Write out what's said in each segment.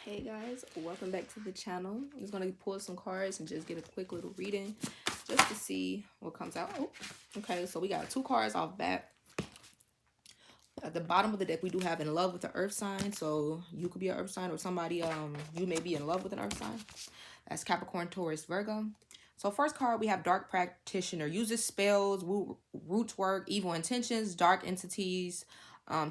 Hey guys, welcome back to the channel. I'm just going to pull some cards and just get a quick little reading just to see what comes out. Oh, okay, so we got two cards off bat. At the bottom of the deck, we do have in love with the earth sign. So you could be an earth sign, or somebody you may be in love with an earth sign. That's Capricorn, Taurus, Virgo. So first card, we have dark practitioner. Uses spells, roots work, evil intentions, dark entities,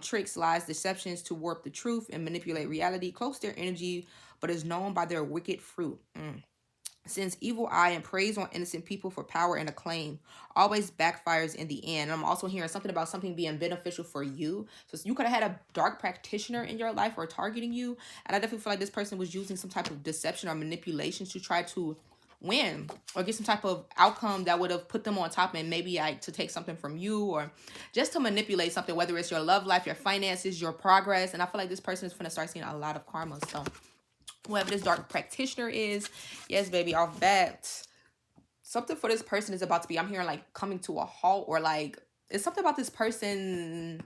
tricks, lies, deceptions to warp the truth and manipulate reality. Cloaks their energy, but is known by their wicked fruit. Sends evil eye and preys on innocent people for power and acclaim. Always backfires in the end. I'm also hearing something about something being beneficial for you. So you could have had a dark practitioner in your life or targeting you. And I definitely feel like this person was using some type of deception or manipulation to try to win or get some type of outcome that would have put them on top, and maybe like to take something from you or just to manipulate something, whether it's your love life, your finances, your progress. And I feel like this person is going to start seeing a lot of karma. So whoever this dark practitioner is, yes, baby, off bat, something for this person is about to be, I'm hearing like coming to a halt, or like it's something about this person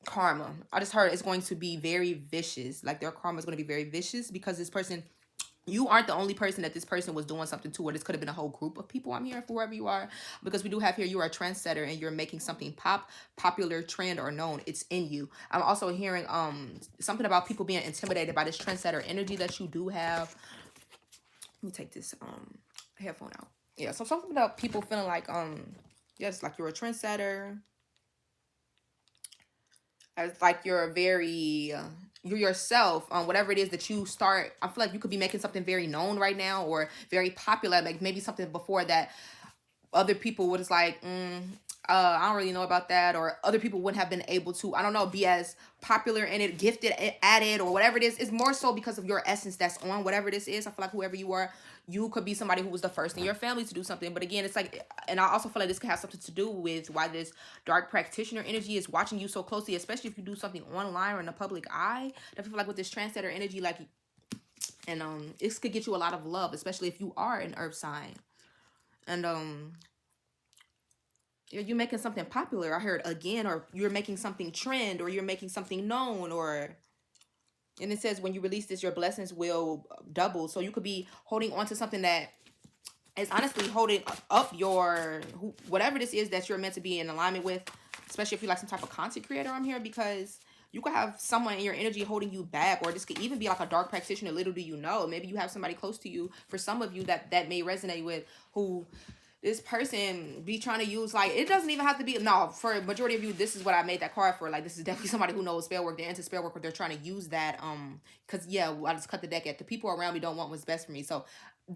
karma. I just heard it's going to be very vicious. Like their karma is going to be very vicious because this person, you aren't the only person that this person was doing something to, or this could have been a whole group of people. I'm hearing for whoever you are, because we do have here, you are a trendsetter and you're making something popular, trend, or known. It's in you. I'm also hearing something about people being intimidated by this trendsetter energy that you do have. Let me take this headphone out. Yeah, so something about people feeling like yes, like you're a trendsetter, as like you're very you're yourself on whatever it is that you start. I feel like you could be making something very known right now or very popular, like maybe something before that other people would just like I don't really know about that, or other people wouldn't have been able to, I don't know, be as popular in it, gifted at it, or whatever it is. It's more so because of your essence that's on whatever this is. I feel like whoever you are, you could be somebody who was the first in your family to do something. But again, it's like, and I also feel like this could have something to do with why this dark practitioner energy is watching you so closely, especially if you do something online or in the public eye. I feel like with this trendsetter energy, like, and this could get you a lot of love, especially if you are an earth sign. And you're making something popular, I heard, again, or you're making something trend, or you're making something known, or, and it says when you release this, your blessings will double. So you could be holding on to something that is honestly holding up your whatever this is that you're meant to be in alignment with, especially if you're like some type of content creator. I'm here because you could have someone in your energy holding you back, or this could even be like a dark practitioner. Little do you know, maybe you have somebody close to you, for some of you, that may resonate with, who this person be trying to use. Like, it doesn't even have to be, no, for a majority of you, this is what I made that card for. Like, this is definitely somebody who knows spell work. They're into spell work, but they're trying to use that because yeah, I just cut the deck at the people around me don't want what's best for me. So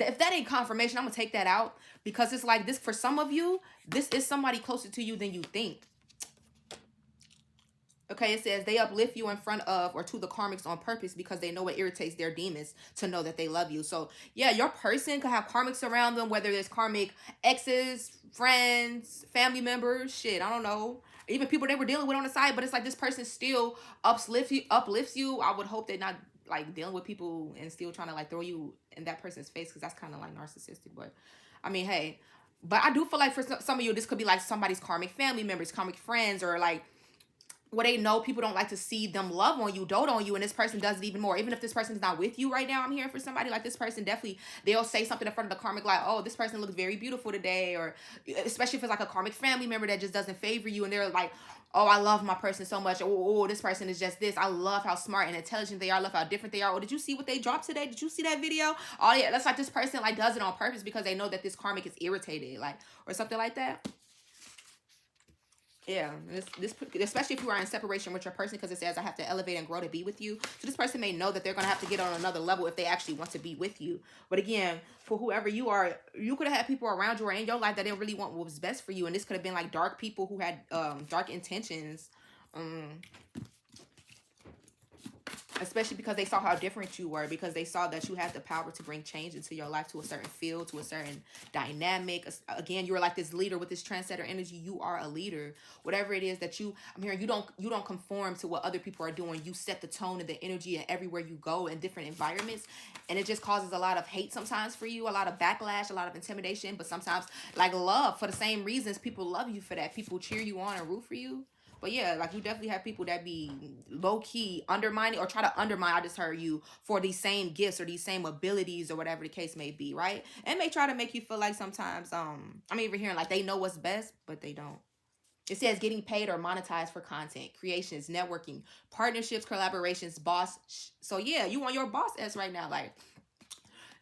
if that ain't confirmation, I'm gonna take that out, because it's like this, for some of you, this is somebody closer to you than you think. Okay, it says they uplift you in front of or to the karmics on purpose because they know it irritates their demons to know that they love you. So yeah, your person could have karmics around them, whether it's karmic exes, friends, family members, shit, I don't know, even people they were dealing with on the side. But it's like this person still uplifts you. I would hope they're not like dealing with people and still trying to like throw you in that person's face, because that's kind of like narcissistic. But I mean, hey, but I do feel like for some of you, this could be like somebody's karmic family members, karmic friends, or like where they know people don't like to see them love on you, dote on you, and this person does it even more. Even if this person's not with you right now, I'm hearing for somebody like this person, definitely they'll say something in front of the karmic, like, oh, this person looks very beautiful today, or especially if it's like a karmic family member that just doesn't favor you, and they're like, oh, I love my person so much. Oh, this person is just this. I love how smart and intelligent they are. I love how different they are. Oh, did you see what they dropped today? Did you see that video? Oh yeah, that's like this person like does it on purpose because they know that this karmic is irritated, like, or something like that. Yeah, this especially if you are in separation with your person, because it says I have to elevate and grow to be with you. So this person may know that they're gonna have to get on another level if they actually want to be with you. But again, for whoever you are, you could have had people around you or in your life that didn't really want what was best for you, and this could have been like dark people who had dark intentions. Especially because they saw how different you were, because they saw that you had the power to bring change into your life, to a certain field, to a certain dynamic. Again, you were like this leader with this trendsetter energy. You are a leader. Whatever it is that I'm hearing, you don't conform to what other people are doing. You set the tone and the energy and everywhere you go in different environments, and it just causes a lot of hate sometimes for you, a lot of backlash, a lot of intimidation. But sometimes like love, for the same reasons people love you for that. People cheer you on and root for you. But yeah, like you definitely have people that be low key undermining or try to undermine. I just heard you for these same gifts or these same abilities or whatever the case may be, right? And may try to make you feel like sometimes, I'm even hearing like they know what's best, but they don't. It says getting paid or monetized for content creations, networking, partnerships, collaborations, boss. So yeah, you want your boss s right now, like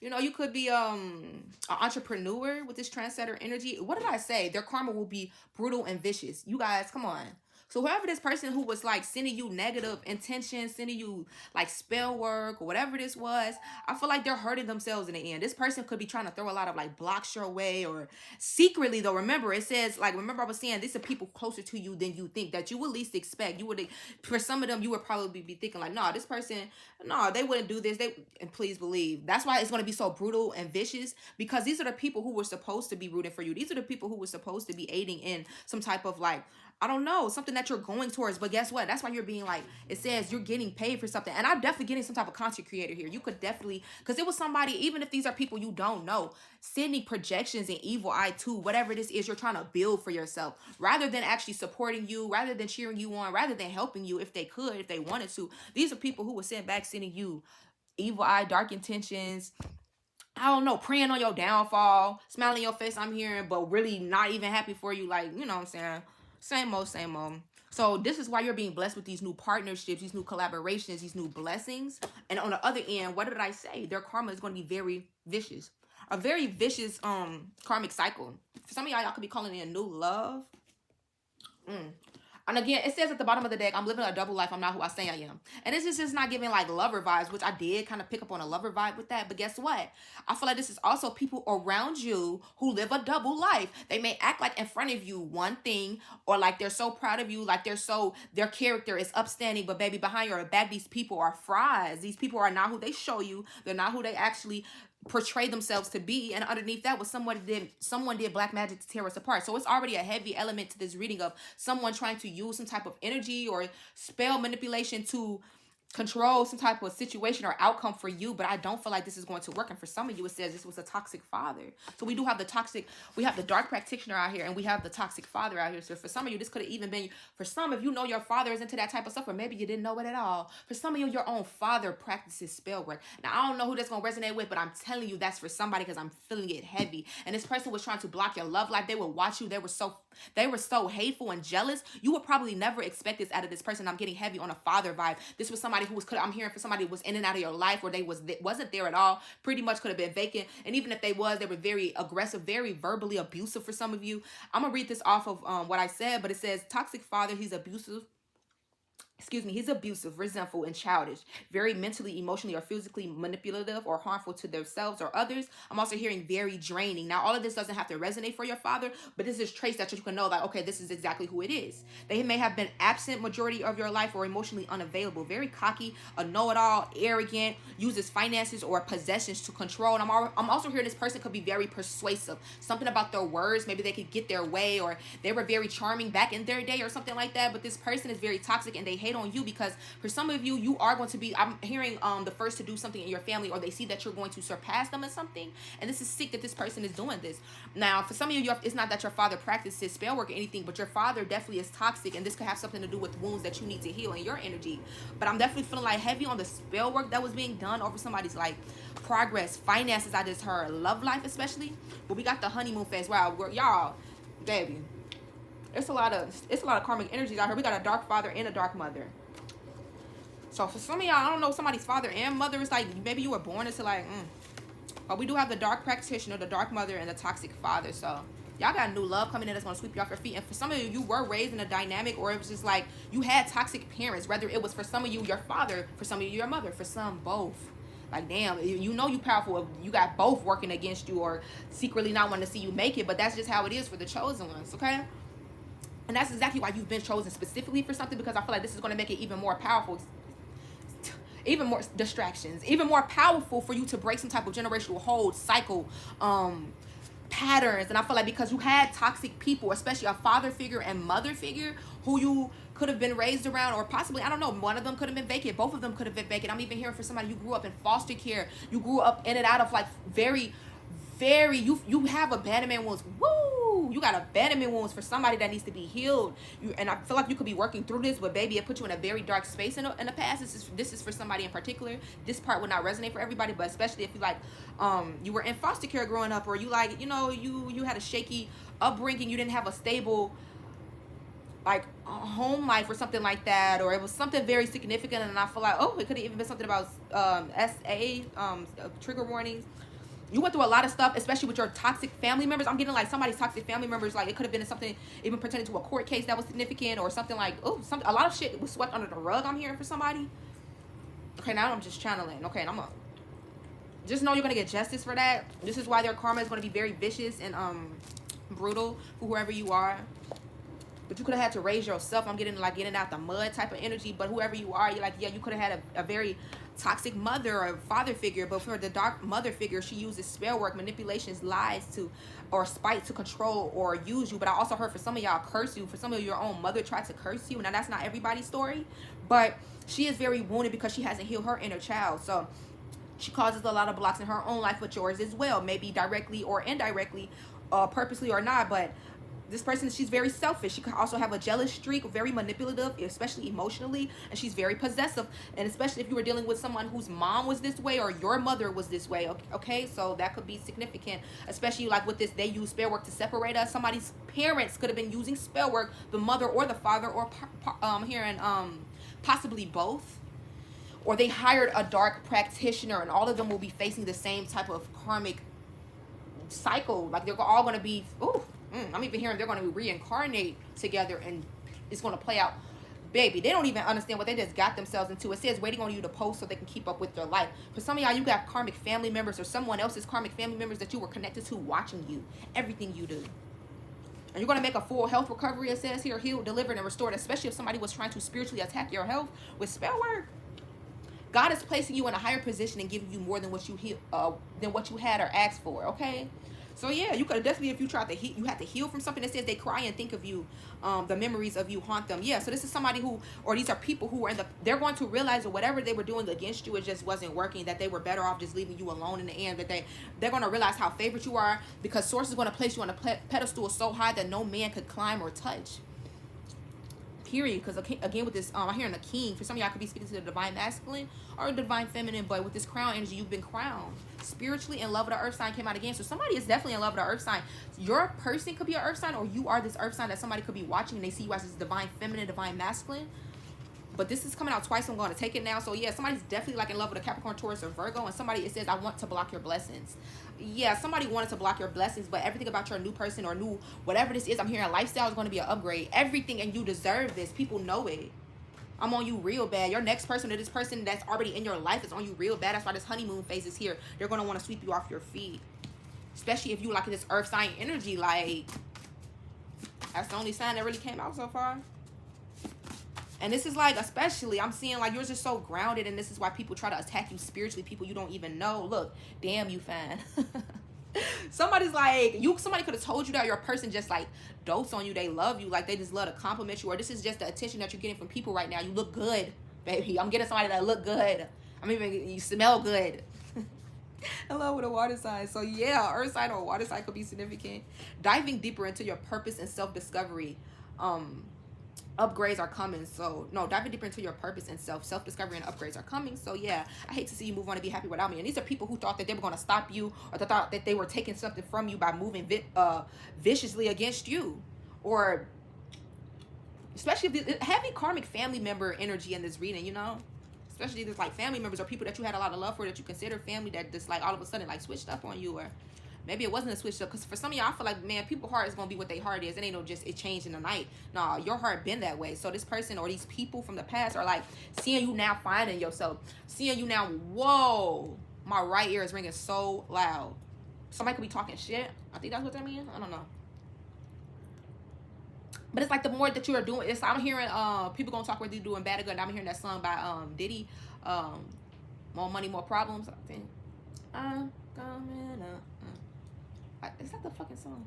you could be an entrepreneur with this trendsetter energy. What did I say? Their karma will be brutal and vicious. You guys, come on. So whoever this person who was like sending you negative intentions, sending you like spell work or whatever this was, I feel like they're hurting themselves in the end. This person could be trying to throw a lot of like blocks your way or secretly though. Remember, it says like remember I was saying these are people closer to you than you think that you would least expect. You would for some of them you would probably be thinking like, no, this person, no, they wouldn't do this. They and please believe that's why it's going to be so brutal and vicious because these are the people who were supposed to be rooting for you. These are the people who were supposed to be aiding in some type of like I don't know, something that you're going towards. But guess what? That's why you're being like, it says you're getting paid for something. And I'm definitely getting some type of content creator here. You could definitely, because it was somebody, even if these are people you don't know, sending projections and evil eye to whatever this is you're trying to build for yourself, rather than actually supporting you, rather than cheering you on, rather than helping you if they could, if they wanted to. These are people who would send back sending you evil eye, dark intentions, I don't know, praying on your downfall, smiling in your face, I'm hearing, but really not even happy for you. Like, you know what I'm saying? Same old, same old. So this is why you're being blessed with these new partnerships, these new collaborations, these new blessings. And on the other end, what did I say? Their karma is going to be very vicious. A very vicious karmic cycle. For some of y'all could be calling it a new love. And again, it says at the bottom of the deck, I'm living a double life. I'm not who I say I am. And this is just not giving like lover vibes, which I did kind of pick up on a lover vibe with that. But guess what? I feel like this is also people around you who live a double life. They may act like in front of you one thing or like they're so proud of you, like their character is upstanding. But baby, behind your back, these people are fries. These people are not who they show you. They're not who they actually portray themselves to be, and underneath that was someone did black magic to tear us apart. So it's already a heavy element to this reading of someone trying to use some type of energy or spell manipulation to control some type of situation or outcome for you. But I don't feel like this is going to work. And for some of you, it says this was a toxic father. So we do have we have the dark practitioner out here, and we have the toxic father out here. So for some of you, this could have even been, for some, if you know your father is into that type of stuff, or maybe you didn't know it at all. For some of you, your own father practices spell work. Now, I don't know who that's going to resonate with, but I'm telling you that's for somebody because I'm feeling it heavy. And this person was trying to block your love life. They would watch you. They were so hateful and jealous. You would probably never expect this out of this person. I'm getting heavy on a father vibe. This was somebody who was, I'm hearing for somebody who was in and out of your life, or they wasn't there at all. Pretty much could have been vacant. And even if they were very aggressive, very verbally abusive for some of you. I'm gonna read this off of what I said, but it says toxic father. He's abusive, resentful, and childish, very mentally, emotionally, or physically manipulative or harmful to themselves or others. I'm also hearing very draining. Now, all of this doesn't have to resonate for your father, but this is traits that you can know that, okay, this is exactly who it is. They may have been absent majority of your life or emotionally unavailable, very cocky, a know-it-all, arrogant, uses finances or possessions to control. And I'm also hearing this person could be very persuasive. Something about their words, maybe they could get their way, or they were very charming back in their day or something like that, but this person is very toxic and they hate on you because for some of you, you are going to be, I'm hearing the first to do something in your family, or they see that you're going to surpass them in something, and this is sick that this person is doing this. Now, for some of you, it's not that your father practices spell work or anything, but your father definitely is toxic, and this could have something to do with wounds that you need to heal in your energy. But I'm definitely feeling like heavy on the spell work that was being done over somebody's like progress, finances, I just heard, love life especially. But we got the honeymoon phase. Wow, y'all, baby, it's a lot of karmic energies out here. We got a dark father and a dark mother. So for some of y'all, I don't know, somebody's father and mother is like, maybe you were born into like, But we do have the dark practitioner, the dark mother, and the toxic father. So y'all got new love coming in that's going to sweep you off your feet. And for some of you, you were raised in a dynamic, or it was just like you had toxic parents. Whether it was for some of you, your father, for some of you, your mother, for some, both. Like, damn, you know you powerful. You got both working against you or secretly not wanting to see you make it. But that's just how it is for the chosen ones, okay? And that's exactly why you've been chosen specifically for something, because I feel like this is going to make it even more powerful. Even more distractions, even more powerful for you to break some type of generational hold, cycle, patterns. And I feel like because you had toxic people, especially a father figure and mother figure who you could have been raised around, or possibly, I don't know, one of them could have been vacant, both of them could have been vacant. I'm even hearing for somebody, you grew up in foster care, you grew up in and out of like very, you have abandonment wounds. Woo! You got abandonment wounds for somebody that needs to be healed. And I feel like you could be working through this, but baby, it put you in a very dark space in the past. This is for somebody in particular. This part would not resonate for everybody, but especially if you like, you were in foster care growing up, or you like, you know, you had a shaky upbringing. You didn't have a stable like home life or something like that, or it was something very significant. And I feel like, oh, it could have even been something about trigger warnings. You went through a lot of stuff, especially with your toxic family members. I'm getting like somebody's toxic family members, like it could have been something even pertaining to a court case that was significant, or something like, oh, a lot of shit was swept under the rug, I'm hearing, for somebody. Okay, now I'm just channeling. Okay, and I'm gonna just know you're gonna get justice for that. This is why their karma is gonna be very vicious and brutal for whoever you are. But you could have had to raise yourself. I'm getting like getting out the mud type of energy. But whoever you are, you're like, yeah, you could have had a very toxic mother or father figure. But for the dark mother figure, she uses spell work, manipulations, lies to, or spite to control or use you. But I also heard for some of y'all curse you. For some of your own mother tried to curse you. Now that's not everybody's story, but she is very wounded because she hasn't healed her inner child. So she causes a lot of blocks in her own life, but yours as well, maybe directly or indirectly, purposely or not. But this person, she's very selfish. She could also have a jealous streak, very manipulative, especially emotionally, and she's very possessive. And especially if you were dealing with someone whose mom was this way or your mother was this way, okay? So that could be significant, especially like with this, they use spell work to separate us. Somebody's parents could have been using spell work, the mother or the father, or possibly both. Or they hired a dark practitioner, and all of them will be facing the same type of karmic cycle. Like they're all going to be, I'm even hearing they're going to reincarnate together, and it's going to play out. Baby, they don't even understand what they just got themselves into. It says waiting on you to post so they can keep up with their life. For some of y'all, you got karmic family members or someone else's karmic family members that you were connected to watching you, everything you do. And you're going to make a full health recovery, it says here, healed, delivered, and restored, especially if somebody was trying to spiritually attack your health with spell work. God is placing you in a higher position and giving you more than what you had or asked for, okay? So yeah, you could definitely, if you tried to heal, you had to heal from something. That says they cry and think of you, the memories of you haunt them. Yeah, so this is somebody who, or these are people who are they're going to realize that whatever they were doing against you, it just wasn't working, that they were better off just leaving you alone in the end, that they're going to realize how favored you are, because Source is going to place you on a pedestal so high that no man could climb or touch. Period. Because again, with this, I'm hearing a king. For some of y'all could be speaking to the divine masculine or the divine feminine, but with this crown energy, you've been crowned spiritually. And love of the earth sign came out again. So somebody is definitely in love with the earth sign. Your person could be an earth sign, or you are this earth sign that somebody could be watching and they see you as this divine feminine, divine masculine. But this is coming out twice, so I'm going to take it now. So yeah, somebody's definitely like in love with a Capricorn, Taurus, or Virgo. And somebody, it says, I want to block your blessings. Yeah, somebody wanted to block your blessings, but everything about your new person or new whatever this is, I'm hearing lifestyle is going to be an upgrade. Everything, and you deserve this. People know it. I'm on you real bad. Your next person, or this person that's already in your life, is on you real bad. That's why this honeymoon phase is here. They're going to want to sweep you off your feet. Especially if you like this earth sign energy. Like, that's the only sign that really came out so far. And this is like, especially, I'm seeing like yours is so grounded, and this is why people try to attack you spiritually, people you don't even know. Look, damn, you fan. Somebody's like, somebody could have told you that your person just like dotes on you, they love you, like they just love to compliment you, or this is just the attention that you're getting from people right now. You look good, baby. I'm getting somebody that look good. I mean, you smell good. Hello with a water sign. So yeah, earth sign or water sign could be significant. Diving deeper into your purpose and self-discovery. Upgrades are coming. So no, diving deeper into your purpose and self-discovery and upgrades are coming. So yeah, I hate to see you move on and be happy without me. And these are people who thought that they were going to stop you, or they thought that they were taking something from you by moving viciously against you, or especially if the heavy karmic family member energy in this reading, you know, especially there's like family members or people that you had a lot of love for, that you consider family, that just like all of a sudden like switched up on you. Or maybe it wasn't a switch up, because for some of y'all, I feel like, man, people's heart is going to be what their heart is. It ain't no just it changed in the night. Nah, your heart been that way. So this person or these people from the past are like seeing you now, finding yourself, seeing you now. Whoa, my right ear is ringing so loud. Somebody could be talking shit. I think that's what that means. I don't know. But it's like the more that you are doing, I'm hearing people gonna talk whether you doing bad or good. I'm hearing that song by Diddy, More Money, More Problems, I think. I'm coming up. Is that the fucking song?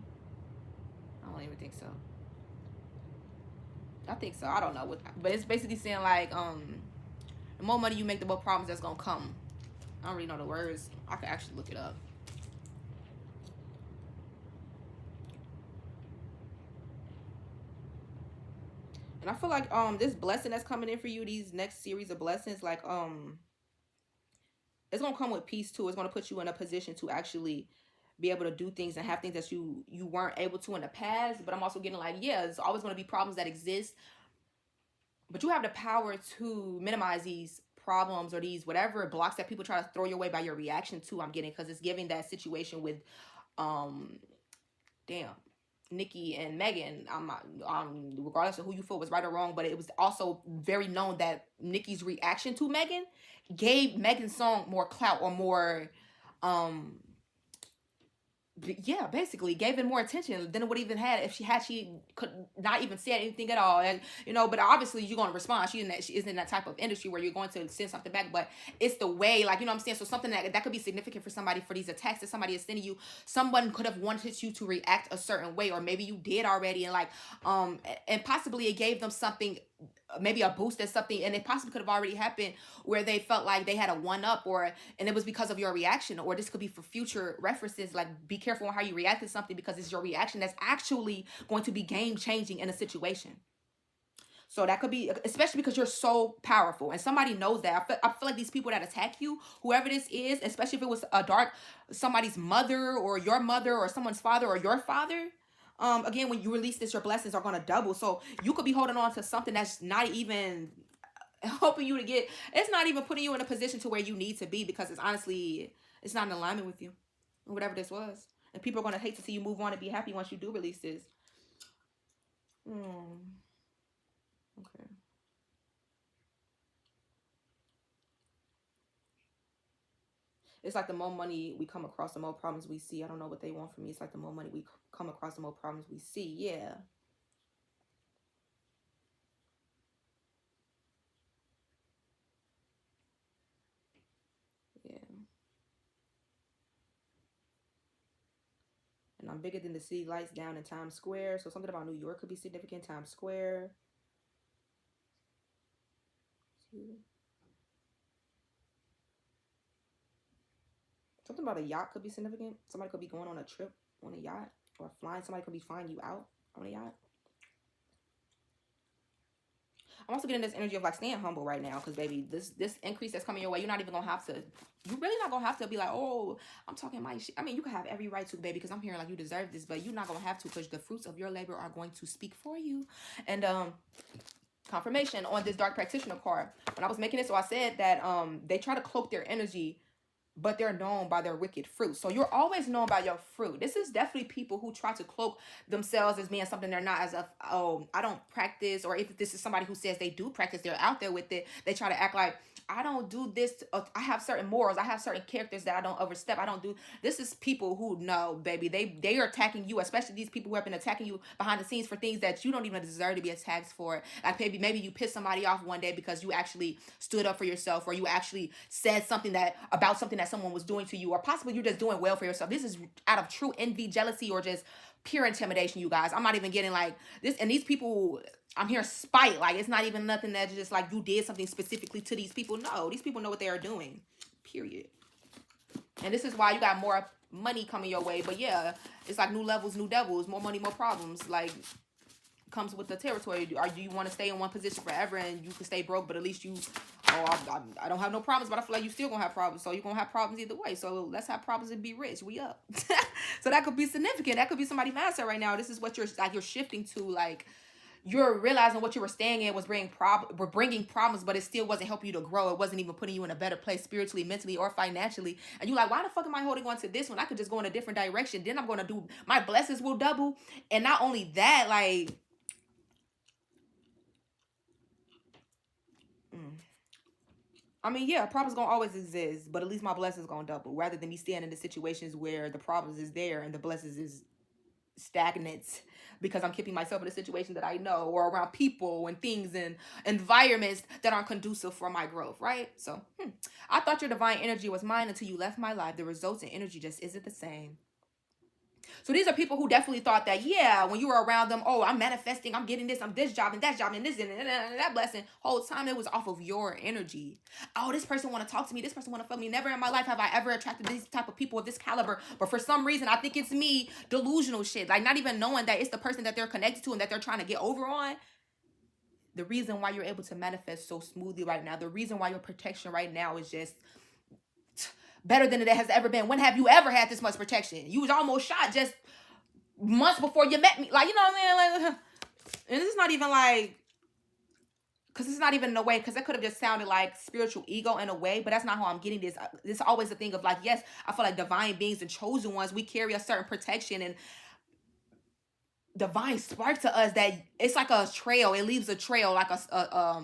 I don't even think so. I think so. I don't know. But it's basically saying like, the more money you make, the more problems that's gonna come. I don't really know the words. I could actually look it up. And I feel like this blessing that's coming in for you, these next series of blessings, like it's gonna come with peace too. It's gonna put you in a position to actually be able to do things and have things that you weren't able to in the past. But I'm also getting like, yeah, there's always gonna be problems that exist, but you have the power to minimize these problems or these whatever blocks that people try to throw your way by your reaction to. I'm getting, because it's giving that situation with um damn, Nikki and Megan. I'm not, regardless of who you feel was right or wrong, but it was also very known that Nikki's reaction to Megan gave Megan's song more clout or more um yeah, basically gave it more attention than it would even had if she could not even said anything at all. And but obviously you're gonna respond. She isn't in that type of industry where you're going to send something back, but it's the way, like, what I'm saying. So something that could be significant for somebody, for these attacks that somebody is sending you. Someone could have wanted you to react a certain way, or maybe you did already, and like and possibly it gave them something, maybe a boost or something, and it possibly could have already happened where they felt like they had a one up, or and it was because of your reaction. Or this could be for future references, like be careful on how you react to something, because it's your reaction that's actually going to be game changing in a situation. So that could be, especially because you're so powerful and somebody knows that. I feel like these people that attack you, whoever this is, especially if it was a dark, somebody's mother or your mother or someone's father or your father, again, when you release this, your blessings are going to double. So you could be holding on to something that's not even helping you to get, it's not even putting you in a position to where you need to be, because it's honestly, it's not in alignment with you, whatever this was. And people are going to hate to see you move on and be happy once you do release this. Okay. It's like the more money we come across, the more problems we see. I don't know what they want from me. It's like the more money we come across, the more problems we see. Yeah. Yeah. And I'm bigger than the city lights down in Times Square. So something about New York could be significant. Times Square. Something about a yacht could be significant. Somebody could be going on a trip on a yacht, or flying. Somebody could be flying you out on a yacht. I'm also getting this energy of like staying humble right now, because baby, this increase that's coming your way, you're not even gonna have to. You're really not gonna have to be like, oh, I'm talking my shit. I mean, you can have every right to, baby, because I'm hearing like you deserve this, but you're not gonna have to, because the fruits of your labor are going to speak for you. And confirmation on this dark practitioner card. When I was making it, so I said that they try to cloak their energy, but they're known by their wicked fruit. So you're always known by your fruit. This is definitely people who try to cloak themselves as being something they're not, as if, oh, I don't practice. Or if this is somebody who says they do practice, they're out there with it, they try to act like, I don't do this. I have certain morals. I have certain characters that I don't overstep. I don't do. This is people who know, baby. They are attacking you, especially these people who have been attacking you behind the scenes for things that you don't even deserve to be attacked for. Like maybe you pissed somebody off one day because you actually stood up for yourself, or you actually said something that about something that someone was doing to you, or possibly you're just doing well for yourself. This is out of true envy, jealousy, or just pure intimidation, you guys. I'm not even getting like this. And these people, I'm hearing spite. Like, it's not even nothing that's just like you did something specifically to these people. No, these people know what they are doing. Period. And this is why you got more money coming your way. But yeah, it's like new levels, new devils, more money, more problems. Like, comes with the territory. Do you want to stay in one position forever and you can stay broke, but at least you, oh, I don't have no problems, but I feel like you still gonna have problems. So you're gonna have problems either way. So let's have problems and be rich. We up. So that could be significant. That could be somebody's mindset right now. This is what you're shifting to. Like, you're realizing what you were staying in was bringing problems, but it still wasn't helping you to grow. It wasn't even putting you in a better place spiritually, mentally, or financially. And you're like, why the fuck am I holding on to this one? I could just go in a different direction. Then I'm going to do, my blessings will double. And not only that, like, I mean, yeah, problems gonna always exist, but at least my blessings gonna double. Rather than me staying in the situations where the problems is there and the blessings is stagnant, because I'm keeping myself in a situation that I know, or around people and things and environments that aren't conducive for my growth, right? So, I thought your divine energy was mine until you left my life. The results and energy just isn't the same. So these are people who definitely thought that, yeah, when you were around them, oh, I'm manifesting, I'm getting this, I'm this job and that job and this and that blessing. Whole time it was off of your energy. Oh, this person want to talk to me. This person want to fuck me. Never in my life have I ever attracted these type of people of this caliber. But for some reason, I think it's me, delusional shit. Like, not even knowing that it's the person that they're connected to and that they're trying to get over on. The reason why you're able to manifest so smoothly right now, the reason why your protection right now is just better than it has ever been. When have you ever had this much protection? You was almost shot just months before you met me. Like, you know what I mean? Like, and this is not even like, because it's not even in a way, because it could have just sounded like spiritual ego in a way, but that's not how I'm getting this. This is always the thing of like, yes, I feel like divine beings and chosen ones, we carry a certain protection and divine spark to us that it's like a trail. It leaves a trail, like a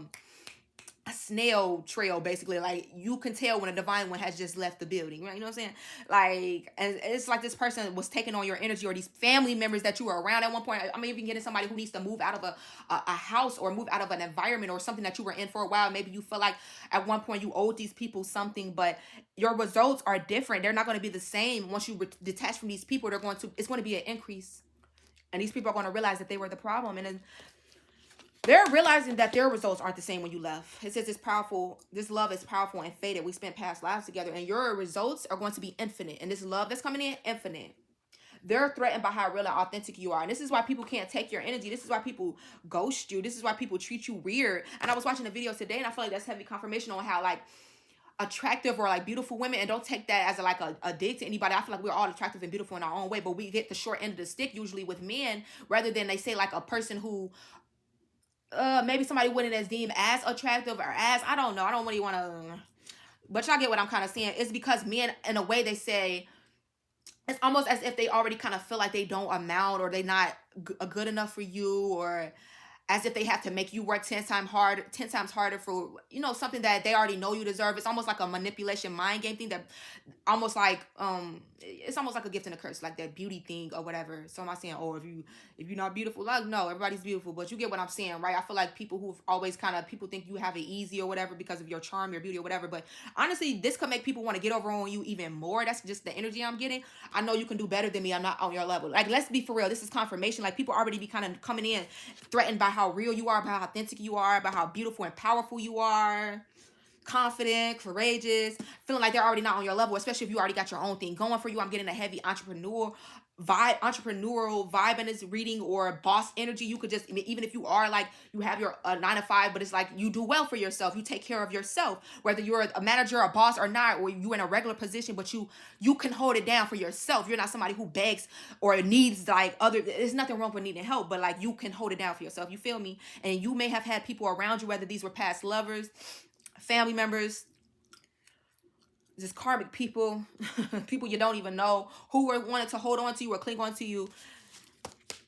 snail trail, basically. Like, you can tell when a divine one has just left the building, right? You know what I'm saying? Like, and it's like this person was taking on your energy, or these family members that you were around at one point. I mean, even getting somebody who needs to move out of a house, or move out of an environment or something that you were in for a while. Maybe you feel like at one point you owed these people something, but your results are different. They're not going to be the same once you detach from these people. It's going to be an increase, and these people are going to realize that they were the problem, and then they're realizing that their results aren't the same when you left. It says it's powerful. This love is powerful and faded. We spent past lives together, and your results are going to be infinite. And this love that's coming in, infinite. They're threatened by how real and authentic you are. And this is why people can't take your energy. This is why people ghost you. This is why people treat you weird. And I was watching a video today, and I feel like that's heavy confirmation on how, like, attractive or like beautiful women, and don't take that as a dig to anybody. I feel like we're all attractive and beautiful in our own way, but we get the short end of the stick usually with men, rather than they say like a person who maybe somebody wouldn't as deem as attractive, or as, I don't know, I don't really want to, but y'all get what I'm kind of saying. It's because men, in a way, they say it's almost as if they already kind of feel like they don't amount, or they not good enough for you, or as if they have to make you work 10 times harder for, you know, something that they already know you deserve. It's almost like a manipulation mind game thing, that almost like it's almost like a gift and a curse, like that beauty thing or whatever. So I'm not saying, oh, if you're not beautiful, like, no, everybody's beautiful, but you get what I'm saying, right? I feel like people who've always kind of, people think you have it easy or whatever because of your charm, your beauty or whatever, but honestly, this could make people want to get over on you even more. That's just the energy I'm getting. I know you can do better than me. I'm not on your level. Like, let's be for real. This is confirmation. Like, people already be kind of coming in threatened by how real you are, about how authentic you are, about how beautiful and powerful you are, confident, courageous, feeling like they're already not on your level, especially if you already got your own thing going for you. I'm getting a heavy entrepreneurial vibe in this reading, or boss energy. You could just, even if you are like, you have your 9 to 5, but it's like you do well for yourself, you take care of yourself, whether you're a manager, a boss or not, or you in a regular position, but you can hold it down for yourself. You're not somebody who begs or needs like other, there's nothing wrong with needing help, but like, you can hold it down for yourself. You feel me? And you may have had people around you, whether these were past lovers, family members, just karmic people, people you don't even know, who were wanted to hold on to you or cling on to you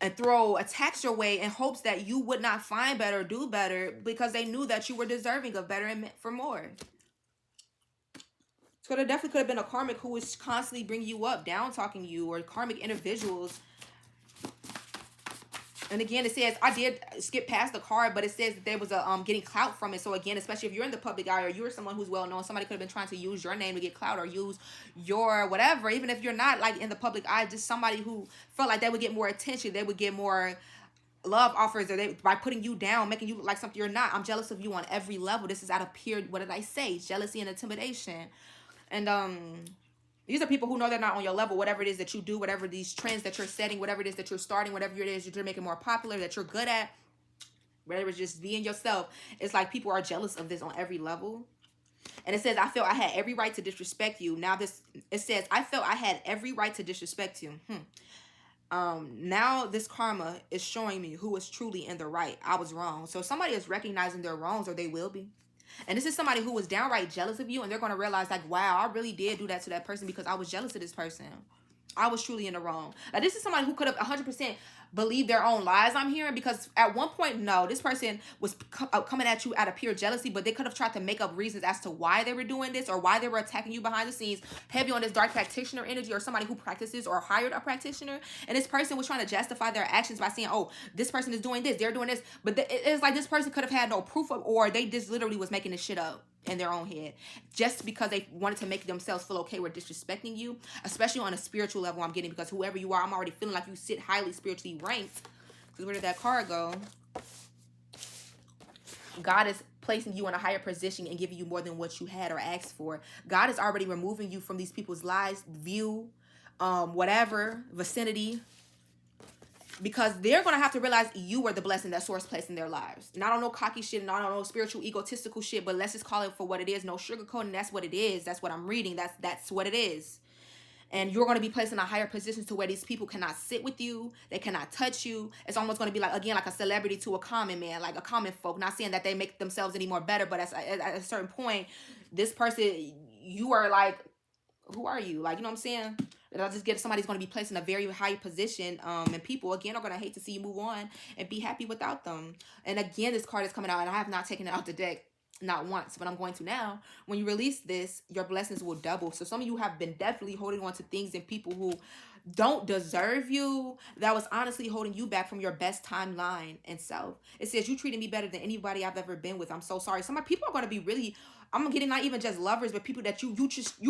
and throw attacks your way in hopes that you would not find better or do better, because they knew that you were deserving of better and meant for more. So there definitely could have been a karmic who was constantly bringing you up, down talking you, or karmic individuals. And again, it says, I did skip past the card, but it says that there was a getting clout from it. So again, especially if you're in the public eye, or you're someone who's well known, somebody could have been trying to use your name to get clout, or use your whatever. Even if you're not like in the public eye, just somebody who felt like they would get more attention, they would get more love offers, or they, by putting you down, making you look like something you're not. I'm jealous of you on every level. This is out of pure, what did I say? Jealousy and intimidation. And these are people who know they're not on your level, whatever it is that you do, whatever these trends that you're setting, whatever it is that you're starting, whatever it is that you're making more popular, that you're good at, whatever, just being yourself. It's like people are jealous of this on every level. And it says, I felt I had every right to disrespect you. Now it says, I felt I had every right to disrespect you. Now this karma is showing me who is truly in the right. I was wrong. So somebody is recognizing their wrongs, or they will be. And this is somebody who was downright jealous of you, and they're going to realize like, wow, I really did do that to that person because I was jealous of this person. I was truly in the wrong. Like, this is somebody who could have 100% believed their own lies, I'm hearing, because at one point, no, this person was coming at you out of pure jealousy, but they could have tried to make up reasons as to why they were doing this, or why they were attacking you behind the scenes, heavy on this dark practitioner energy, or somebody who practices or hired a practitioner. And this person was trying to justify their actions by saying, oh, this person is doing this, they're doing this. But it's like this person could have had no proof of, or they just literally was making this shit up in their own head, just because they wanted to make themselves feel okay with disrespecting you, especially on a spiritual level. I'm getting, because whoever you are, I'm already feeling like you sit highly spiritually ranked. Because where did that card go? God is placing you in a higher position and giving you more than what you had or asked for. God is already removing you from these people's lives, view, whatever, vicinity. because they're gonna have to realize you are the blessing that source placed in their lives. Not on no cocky shit, not on no spiritual egotistical shit, but let's just call it for what it is. No sugarcoating. That's what it is. That's what I'm reading. That's what it is. And you're going to be placed in a higher position to where these people cannot sit with you. They cannot touch you. It's almost going to be like, again, like a celebrity to a common man, like a common folk. Not saying that they make themselves any more better, but at a certain point, this person, you are like, who are you? Like, you know what I'm saying? And I just get somebody's going to be placed in a very high position. And people, again, are going to hate to see you move on and be happy without them. And again, this card is coming out, and I have not taken it out the deck. Not once, but I'm going to now. When you release this, your blessings will double. So some of you have been definitely holding on to things and people who don't deserve you. That was honestly holding you back from your best timeline and self. It says, you treated me better than anybody I've ever been with. I'm so sorry. Some people are going to be really, I'm getting not even just lovers, but people that you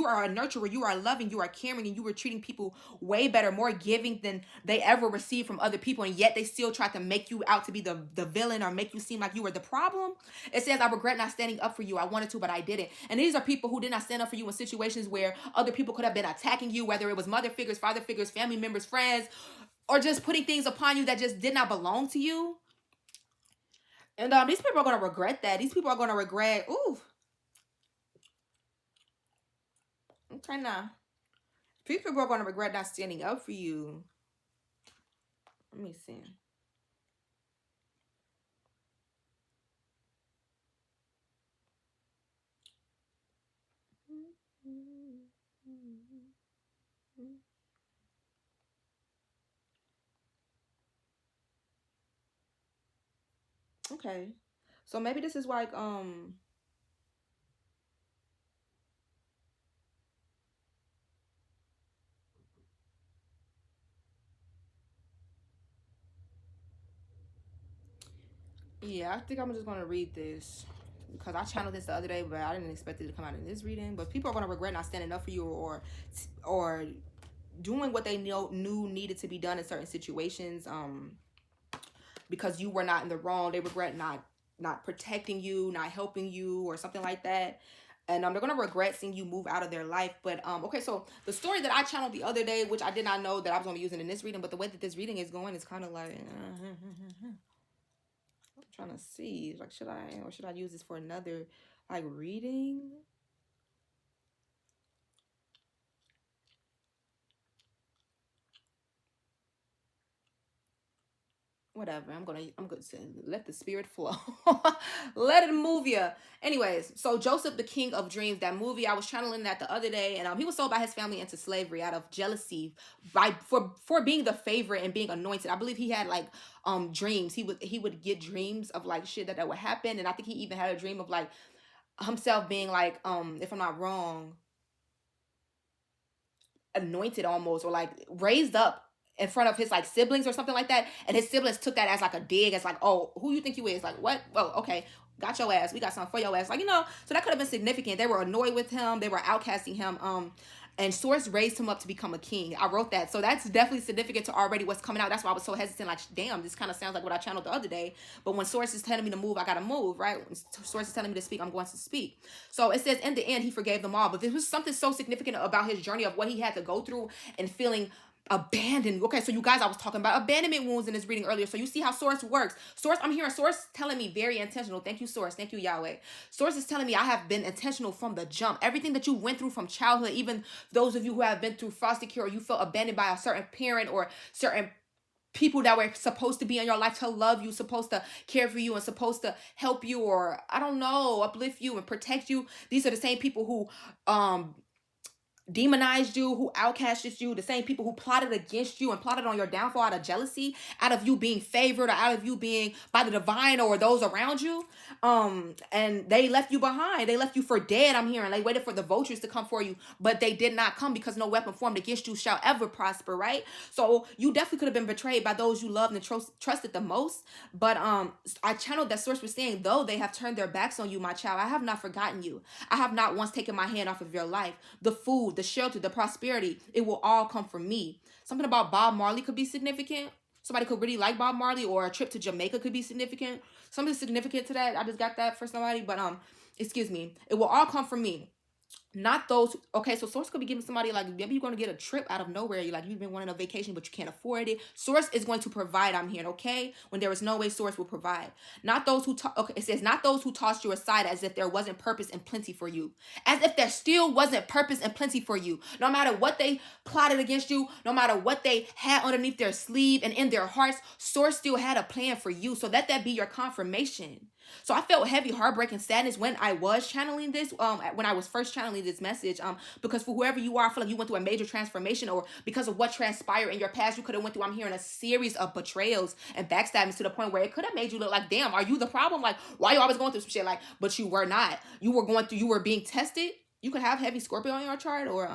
are a nurturer, you are loving, you are caring, and you were treating people way better, more giving than they ever received from other people, and yet they still tried to make you out to be the villain or make you seem like you were the problem. It says, I regret not standing up for you. I wanted to, but I didn't. And these are people who did not stand up for you in situations where other people could have been attacking you, whether it was mother figures, father figures, family members, friends, or just putting things upon you that just did not belong to you. And these people are going to regret that. These people are going to regret, ooh, okay now. People are going to regret not standing up for you. Let me see. Okay. So maybe this is like yeah, I think I'm just gonna read this because I channeled this the other day, but I didn't expect it to come out in this reading. But people are gonna regret not standing up for you or doing what they knew needed to be done in certain situations. Because you were not in the wrong. They regret not protecting you, not helping you, or something like that. And they're gonna regret seeing you move out of their life. But okay, so the story that I channeled the other day, which I did not know that I was gonna be using in this reading, but the way that this reading is going is kind of like I'm trying to see, like, should I use this for another like reading? Whatever, I'm going to let the spirit flow. Let it move you. Anyways, so Joseph, the King of Dreams, that movie, I was channeling that the other day, and he was sold by his family into slavery out of jealousy for being the favorite and being anointed. I believe he had like dreams. He would get dreams of like shit that would happen, and I think he even had a dream of like himself being like if I'm not wrong, anointed almost, or like raised up in front of his like siblings or something like that, and his siblings took that as like a dig, as like, oh, who you think you is, like, what, oh, okay, got your ass, we got something for your ass, like, so that could have been significant. They were annoyed with him, they were outcasting him, and Source raised him up to become a king. I wrote that. So that's definitely significant to already what's coming out. That's why I was so hesitant. Like, damn, this kind of sounds like what I channeled the other day. But when Source is telling me to move, I got to move, right? When Source is telling me to speak, I'm going to speak. So it says, in the end, he forgave them all. But there was something so significant about his journey of what he had to go through and feeling abandoned. Okay, so you guys, I was talking about abandonment wounds in this reading earlier. So you see how Source works. Source, I'm hearing Source telling me very intentional. Thank you, Source. Thank you, Yahweh. Source is telling me I have been intentional from the jump. Everything that you went through from childhood, even those of you who have been through foster care, or you felt abandoned by a certain parent or certain people that were supposed to be in your life to love you, supposed to care for you, and supposed to help you, or I don't know, uplift you and protect you. These are the same people who demonized you, who outcasted you, the same people who plotted against you and plotted on your downfall out of jealousy, out of you being favored, or out of you being by the divine or those around you. And they left you behind. They left you for dead, I'm hearing. They waited for the vultures to come for you, but they did not come, because no weapon formed against you shall ever prosper, right? So you definitely could have been betrayed by those you loved and trusted the most. But I channeled that Source was saying, though they have turned their backs on you, my child, I have not forgotten you. I have not once taken my hand off of your life. The food, the shelter, the prosperity, it will all come from me. Something about Bob Marley could be significant. Somebody could really like Bob Marley, or a trip to Jamaica could be significant. Something significant to that. I just got that for somebody, but excuse me. It will all come from me. Not those. Okay, so source could be giving somebody like maybe you're going to get a trip out of nowhere. You like you've been wanting a vacation, but you can't afford it. Source is going to provide. I'm hearing, okay, when there is no way, source will provide. Not those who okay. It says not those who tossed you aside as if there wasn't purpose and plenty for you, as if there still wasn't purpose and plenty for you. No matter what they plotted against you, no matter what they had underneath their sleeve and in their hearts, source still had a plan for you. So let that be your confirmation. So I felt heavy heartbreak and sadness when I was channeling this, when I was first channeling this message, because for whoever you are, I feel like you went through a major transformation, or because of what transpired in your past, you could have went through, I'm hearing, a series of betrayals and backstabbings to the point where it could have made you look like, damn, are you the problem? Like, why are you always going through some shit? Like, but you were not. You were being tested. You could have heavy Scorpio on your chart, or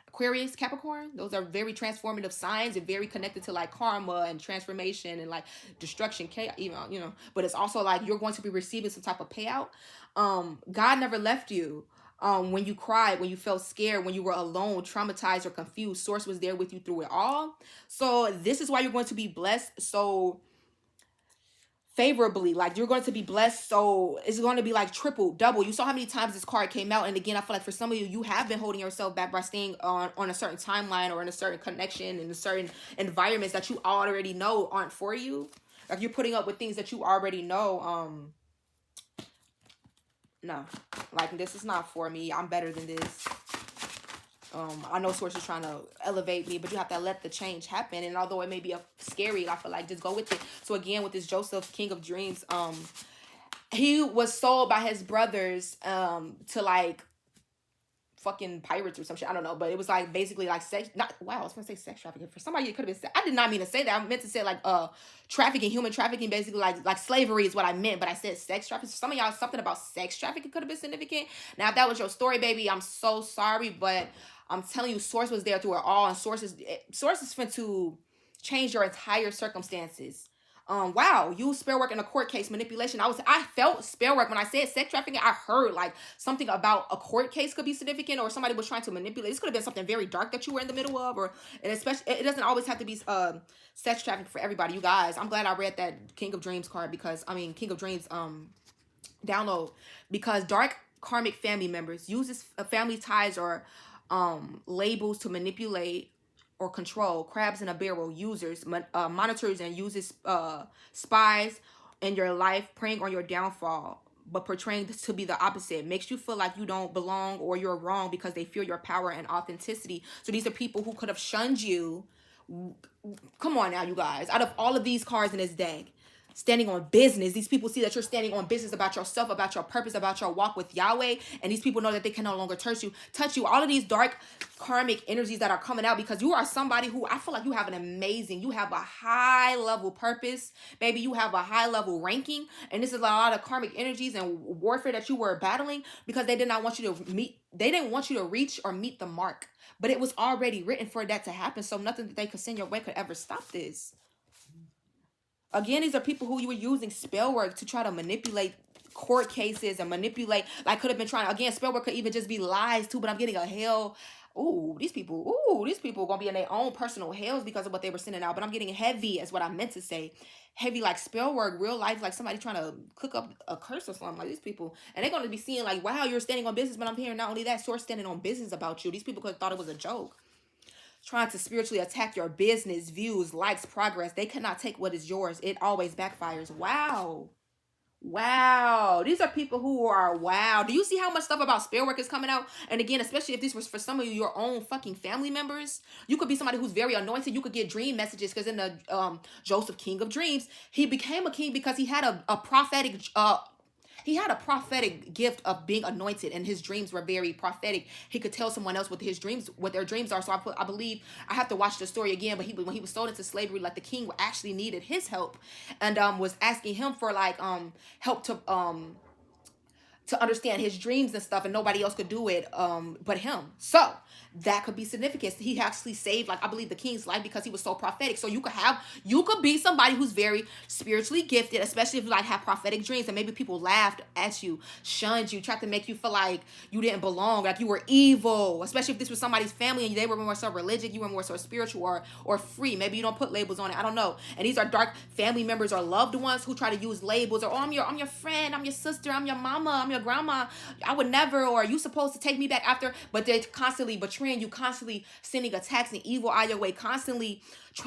Aquarius, Capricorn. Those are very transformative signs and very connected to like karma and transformation and like destruction, chaos, even, you know. But it's also like you're going to be receiving some type of payout. God never left you. When you cried, when you felt scared, when you were alone, traumatized, or confused, source was there with you through it all. So this is why you're going to be blessed so favorably. Like, you're going to be blessed, so it's going to be like triple, double. You saw how many times this card came out, and again, I feel like for some of you, you have been holding yourself back by staying on a certain timeline or in a certain connection, in a certain environments that you already know aren't for you. Like, you're putting up with things that you already know. No, like, this is not for me. I'm better than this. I know source is trying to elevate me, but you have to let the change happen. And although it may be scary, I feel like just go with it. So again, with this Joseph, King of Dreams, he was sold by his brothers to like fucking pirates or some shit. I don't know, but it was like basically like sex. Not wow, I was gonna say sex trafficking. For somebody, it could have been. I did not mean to say that. I meant to say like trafficking, human trafficking, basically like slavery is what I meant. But I said sex trafficking. So some of y'all, something about sex trafficking could have been significant. Now, if that was your story, baby, I'm so sorry, but I'm telling you, source was there through it all, and source is fin to change your entire circumstances. Wow, use spell work in a court case, manipulation. I felt spell work when I said sex trafficking. I heard like something about a court case could be significant, or somebody was trying to manipulate. This could have been something very dark that you were in the middle of, or and especially it doesn't always have to be sex trafficking for everybody. You guys, I'm glad I read that King of Dreams card, because King of Dreams download, because dark karmic family members uses family ties or labels to manipulate or control. Crabs in a barrel, users, monitors and uses spies in your life, preying on your downfall, but portraying this to be the opposite. Makes you feel like you don't belong or you're wrong because they fear your power and authenticity. So these are people who could have shunned you. Come on now, you guys. Out of all of these cards in this deck, standing on business. These people see that you're standing on business about yourself, about your purpose, about your walk with Yahweh. And these people know that they can no longer touch you. All of these dark karmic energies that are coming out, because you are somebody who I feel like you have you have a high level purpose, baby. You have a high level ranking. And this is a lot of karmic energies and warfare that you were battling, because they didn't want you to reach or meet the mark. But it was already written for that to happen. So nothing that they could send your way could ever stop this. Again, these are people who you were using spell work to try to manipulate court cases and manipulate, like could have been trying, again, spell work could even just be lies too, but I'm getting a hell. These people are going to be in their own personal hells because of what they were sending out. But I'm getting heavy is what I meant to say. Heavy like spell work, real life, like somebody trying to cook up a curse or something, like these people. And they're going to be seeing like, wow, you're standing on business, but I'm hearing not only that, source standing on business about you. These people could have thought it was a joke. Trying to spiritually attack your business, views, likes, progress. They cannot take what is yours. It always backfires. Wow. These are people who are wow. Do you see how much stuff about spell work is coming out? And again, especially if this was for some of you, your own fucking family members. You could be somebody who's very anointed. You could get dream messages, because in the Joseph, King of Dreams, he became a king because he had a prophetic gift of being anointed, and his dreams were very prophetic. He could tell someone else what their dreams are. So I believe I have to watch the story again. But when he was sold into slavery, like the king actually needed his help, and was asking him for like help to understand his dreams and stuff, and nobody else could do it but him. So that could be significant. He actually saved, like, I believe the king's life because he was so prophetic. So you could be somebody who's very spiritually gifted, especially if you like have prophetic dreams, and maybe people laughed at you, shunned you, tried to make you feel like you didn't belong, like you were evil, especially if this was somebody's family and they were more so religious, you were more so spiritual or free. Maybe you don't put labels on it. I don't know. And these are dark family members or loved ones who try to use labels, or I'm your friend, I'm your sister, I'm your mama, I'm your grandma, I would never, or you supposed to take me back after, but they're constantly betraying you, constantly sending attacks and evil out your way, constantly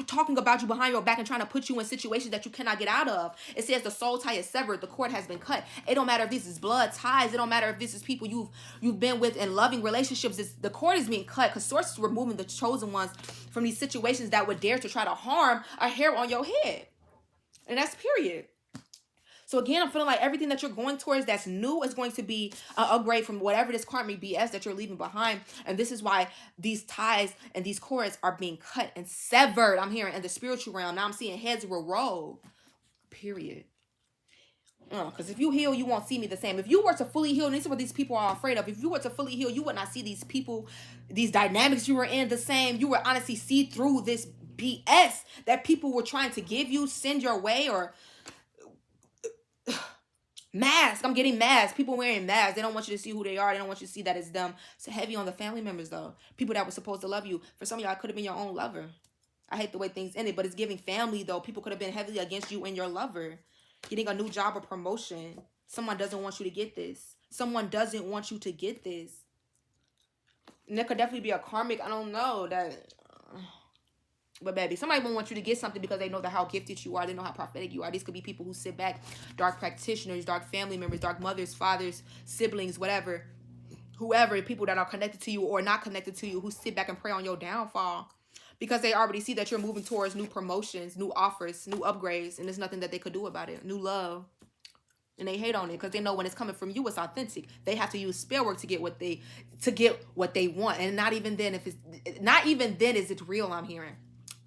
talking about you behind your back and trying to put you in situations that you cannot get out of. It says the soul tie is severed, the cord has been cut. It don't matter if this is blood ties, it don't matter if this is people you've been with in loving relationships. The cord is being cut because source is removing the chosen ones from these situations that would dare to try to harm a hair on your head. And that's period. So again, I'm feeling like everything that you're going towards that's new is going to be an upgrade from whatever this karmic BS that you're leaving behind. And this is why these ties and these cords are being cut and severed. I'm hearing in the spiritual realm. Now I'm seeing heads will roll. Period. Because if you heal, you won't see me the same. If you were to fully heal, and this is what these people are afraid of. If you were to fully heal, you would not see these people, these dynamics you were in the same. You would honestly see through this BS that people were trying to give you, send your way, or mask. I'm getting masks. People wearing masks. They don't want you to see who they are. They don't want you to see that it's them. It's heavy on the family members, though. People that were supposed to love you. For some of y'all, it could have been your own lover. I hate the way things ended, but it's giving family, though. People could have been heavily against you and your lover. Getting a new job or promotion. Someone doesn't want you to get this. Someone doesn't want you to get this. And there could definitely be a karmic. I don't know that. But baby, somebody won't want you to get something because they know that how gifted you are. They know how prophetic you are. These could be people who sit back, dark practitioners, dark family members, dark mothers, fathers, siblings, whatever. Whoever, people that are connected to you or not connected to you, who sit back and pray on your downfall. Because they already see that you're moving towards new promotions, new offers, new upgrades. And there's nothing that they could do about it. New love. And they hate on it because they know when it's coming from you, it's authentic. They have to use spell work to get what they want. And not even then is it real, I'm hearing.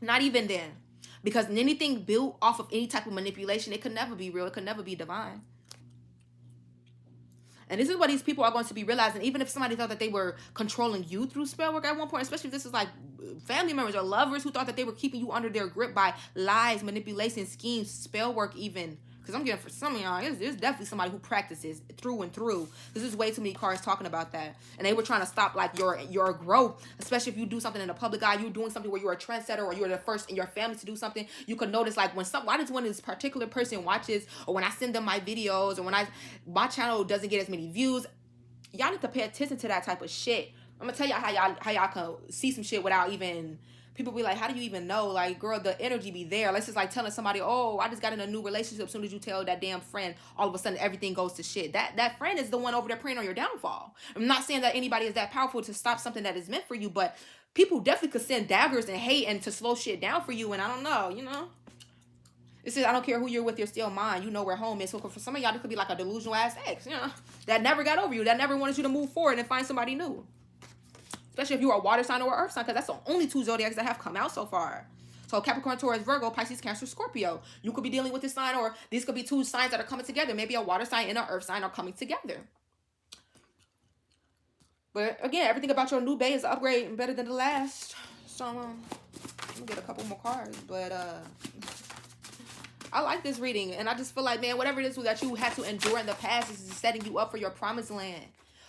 Not even then. Because anything built off of any type of manipulation, it could never be real. It could never be divine. And this is what these people are going to be realizing. Even if somebody thought that they were controlling you through spell work at one point, especially if this is like family members or lovers who thought that they were keeping you under their grip by lies, manipulation, schemes, spell work even. Because I'm getting for some of y'all, there's definitely somebody who practices through and through. This is way too many cards talking about that. And they were trying to stop like your growth, especially if you do something in the public eye, you're doing something where you're a trendsetter or you're the first in your family to do something. You could notice like why does one of this particular person watches, or when I send them my videos, or when my channel doesn't get as many views, y'all need to pay attention to that type of shit. I'm gonna tell y'all how y'all can see some shit without even. People be like, how do you even know? Like, girl, the energy be there. Let's just like telling somebody, oh, I just got in a new relationship. As soon as you tell that damn friend, all of a sudden everything goes to shit. That friend is the one over there praying on your downfall. I'm not saying that anybody is that powerful to stop something that is meant for you, but people definitely could send daggers and hate and to slow shit down for you. And I don't know, you know. It's just, I don't care who you're with, you're still mine. You know where home is. So for some of y'all, this could be like a delusional ass ex, you know, that never got over you, that never wanted you to move forward and find somebody new. Especially if you're a water sign or an earth sign, because that's the only two zodiacs that have come out so far. So Capricorn, Taurus, Virgo, Pisces, Cancer, Scorpio. You could be dealing with this sign, or these could be two signs that are coming together. Maybe a water sign and an earth sign are coming together. But again, everything about your new bay is an upgrade and better than the last. So I'm gonna get a couple more cards. But I like this reading. And I just feel like, man, whatever it is that you had to endure in the past is setting you up for your promised land.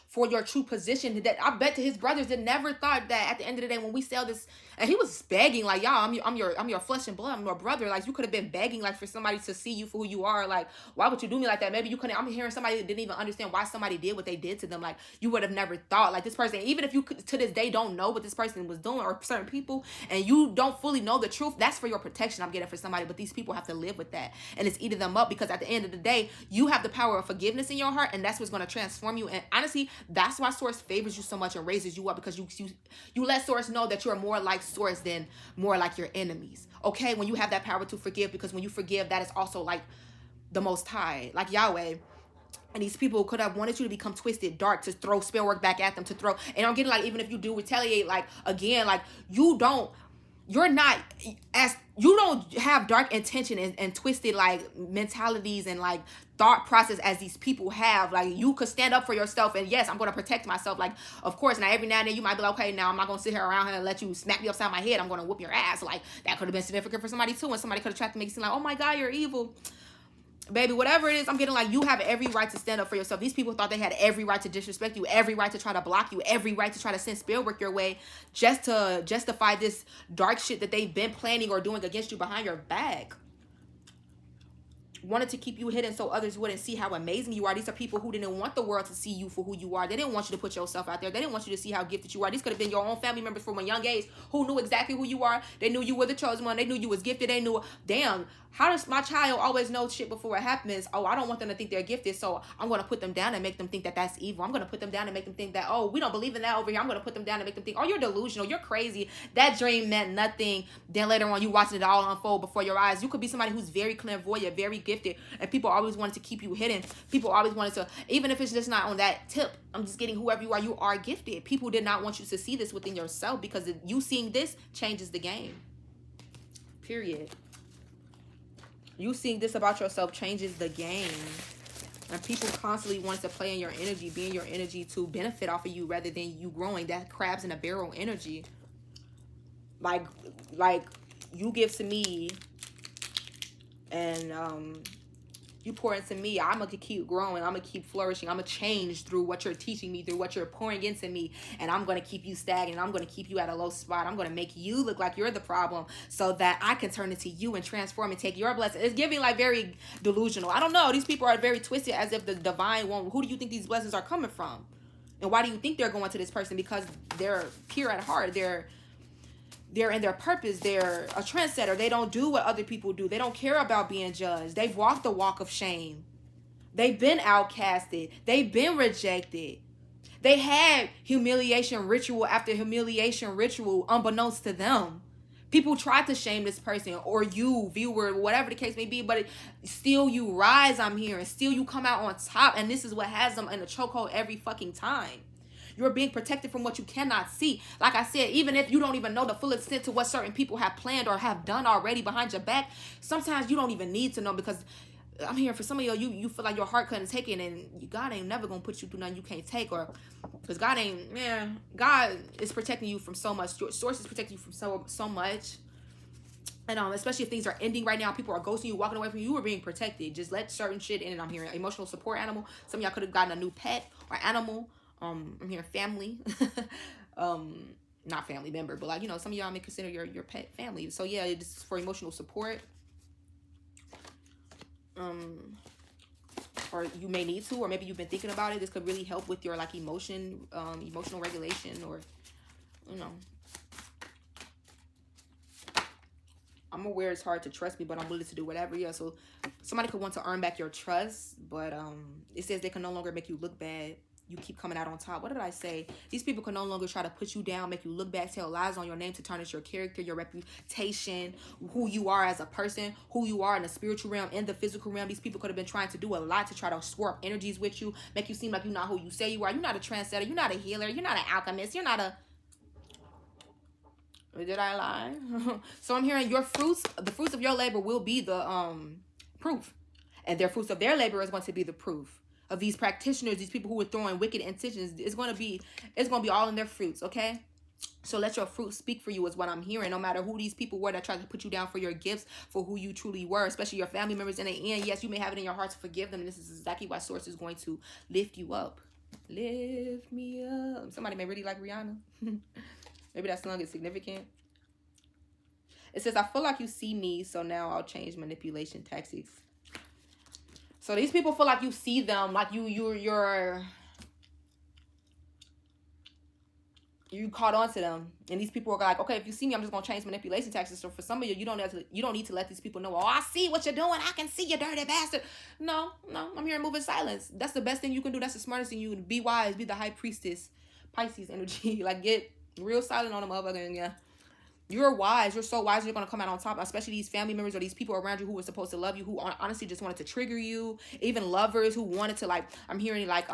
For your true position. That I bet to his brothers that never thought that at the end of the day when we sell this, and he was begging like, y'all, I'm your flesh and blood, I'm your brother. Like, you could have been begging like for somebody to see you for who you are. Like, why would you do me like that? Maybe you couldn't. I'm hearing somebody that didn't even understand why somebody did what they did to them. Like, you would have never thought like this person, even if you could, to this day don't know what this person was doing, or certain people, and you don't fully know the truth, that's for your protection. I'm getting for somebody, but these people have to live with that, and it's eating them up, because at the end of the day, you have the power of forgiveness in your heart, and that's what's going to transform you. And honestly, that's why Source favors you so much and raises you up, because you let Source know that you're more like Source than more like your enemies. Okay, when you have that power to forgive, because when you forgive, that is also like the Most High, like Yahweh. And these people could have wanted you to become twisted, dark, to throw spell work back at them, to throw. And I'm getting like, even if you do retaliate, like again, like you don't have dark intention and twisted like mentalities and like thought process as these people have. Like, you could stand up for yourself, and yes, I'm going to protect myself. Like, of course, now every now and then you might be like, okay, now I'm not going to sit here around here and let you smack me upside my head. I'm going to whoop your ass. Like, that could have been significant for somebody too, and somebody could have tried to make it seem like, oh my God, you're evil. Baby, whatever it is, I'm getting like, you have every right to stand up for yourself. These people thought they had every right to disrespect you, every right to try to block you, every right to try to send spell work your way, just to justify this dark shit that they've been planning or doing against you behind your back. wanted to keep you hidden so others wouldn't see how amazing you are. These are people who didn't want the world to see you for who you are. They didn't want you to put yourself out there. They didn't want you to see how gifted you are. These could have been your own family members from a young age who knew exactly who you are. They knew you were the chosen one. They knew you was gifted. They knew, damn, how does my child always know shit before it happens? Oh, I don't want them to think they're gifted, so I'm going to put them down and make them think that that's evil. I'm going to put them down and make them think that, oh, we don't believe in that over here. I'm going to put them down and make them think, oh, you're delusional. You're crazy. That dream meant nothing. Then later on, you watching it all unfold before your eyes. You could be somebody who's very clairvoyant, very gifted, and people always wanted to keep you hidden. People always wanted to, even if it's just not on that tip, I'm just getting whoever you are gifted. People did not want you to see this within yourself, because you seeing this changes the game. Period. You seeing this about yourself changes the game. And people constantly want to play in your energy, be in your energy to benefit off of you rather than you growing. That crabs in a barrel energy. Like you give to me and you pour into me, I'm going to keep growing. I'm going to keep flourishing. I'm going to change through what you're teaching me, through what you're pouring into me. And I'm going to keep you stagnant. I'm going to keep you at a low spot. I'm going to make you look like you're the problem so that I can turn into you and transform and take your blessing. It's giving like very delusional. I don't know. These people are very twisted, as if the divine one. Who do you think these blessings are coming from? And why do you think they're going to this person? Because they're pure at heart. They're in their purpose. They're a trendsetter. They don't do what other people do. They don't care about being judged. They've walked the walk of shame. They've been outcasted. They've been rejected. They had humiliation ritual after humiliation ritual unbeknownst to them. People tried to shame this person, or you, viewer, whatever the case may be, but still you rise, I'm here, and still you come out on top, and this is what has them in a chokehold every fucking time. You're being protected from what you cannot see. Like I said, even if you don't even know the full extent to what certain people have planned or have done already behind your back, sometimes you don't even need to know, because I'm here for some of you feel like your heart couldn't take it, and God ain't never gonna put you through nothing you can't take, or because God is protecting you from so much. Source is protecting you from so much. And especially if things are ending right now, people are ghosting you, walking away from you, you are being protected. Just let certain shit in. And I'm hearing emotional support animal. Some of y'all could have gotten a new pet or animal. I'm hearing family. Not family member, but like, you know, some of y'all may consider your pet family. So yeah, this is for emotional support. Or you may need to, or maybe you've been thinking about it. This could really help with your like emotional regulation, or you know. I'm aware it's hard to trust me, but I'm willing to do whatever. Yeah, so somebody could want to earn back your trust, but it says they can no longer make you look bad. You keep coming out on top. What did I say? These people can no longer try to put you down, make you look bad, tell lies on your name to tarnish your character, your reputation, who you are as a person, who you are in the spiritual realm, in the physical realm. These people could have been trying to do a lot to try to swap energies with you, make you seem like you're not who you say you are. You're not a trendsetter. You're not a healer. You're not an alchemist. You're not a... Did I lie? So I'm hearing your fruits, the fruits of your labor will be the proof. And their fruits of their labor is going to be the proof. Of these practitioners, these people who are throwing wicked intentions, it's gonna be all in their fruits, okay? So let your fruit speak for you is what I'm hearing. No matter who these people were that tried to put you down for your gifts, for who you truly were, especially your family members in the end. Yes, you may have it in your heart to forgive them, and this is exactly why Source is going to lift you up. Lift me up. Somebody may really like Rihanna. Maybe that song is significant. It says, I feel like you see me, so now I'll change manipulation tactics. So these people feel like you see them, like you caught on to them, and these people are like, okay, if you see me, I'm just gonna change manipulation tactics. So for some of you, you don't need to let these people know. Oh, I see what you're doing. I can see you, dirty bastard. No, I'm here to move in silence. That's the best thing you can do. That's the smartest thing you can. Be wise. Be the high priestess, Pisces energy. Like get real silent on a motherfucker, and yeah. You're wise. You're so wise. You're going to come out on top, especially these family members or these people around you who were supposed to love you, who honestly just wanted to trigger you. Even lovers who wanted to, like, I'm hearing, like,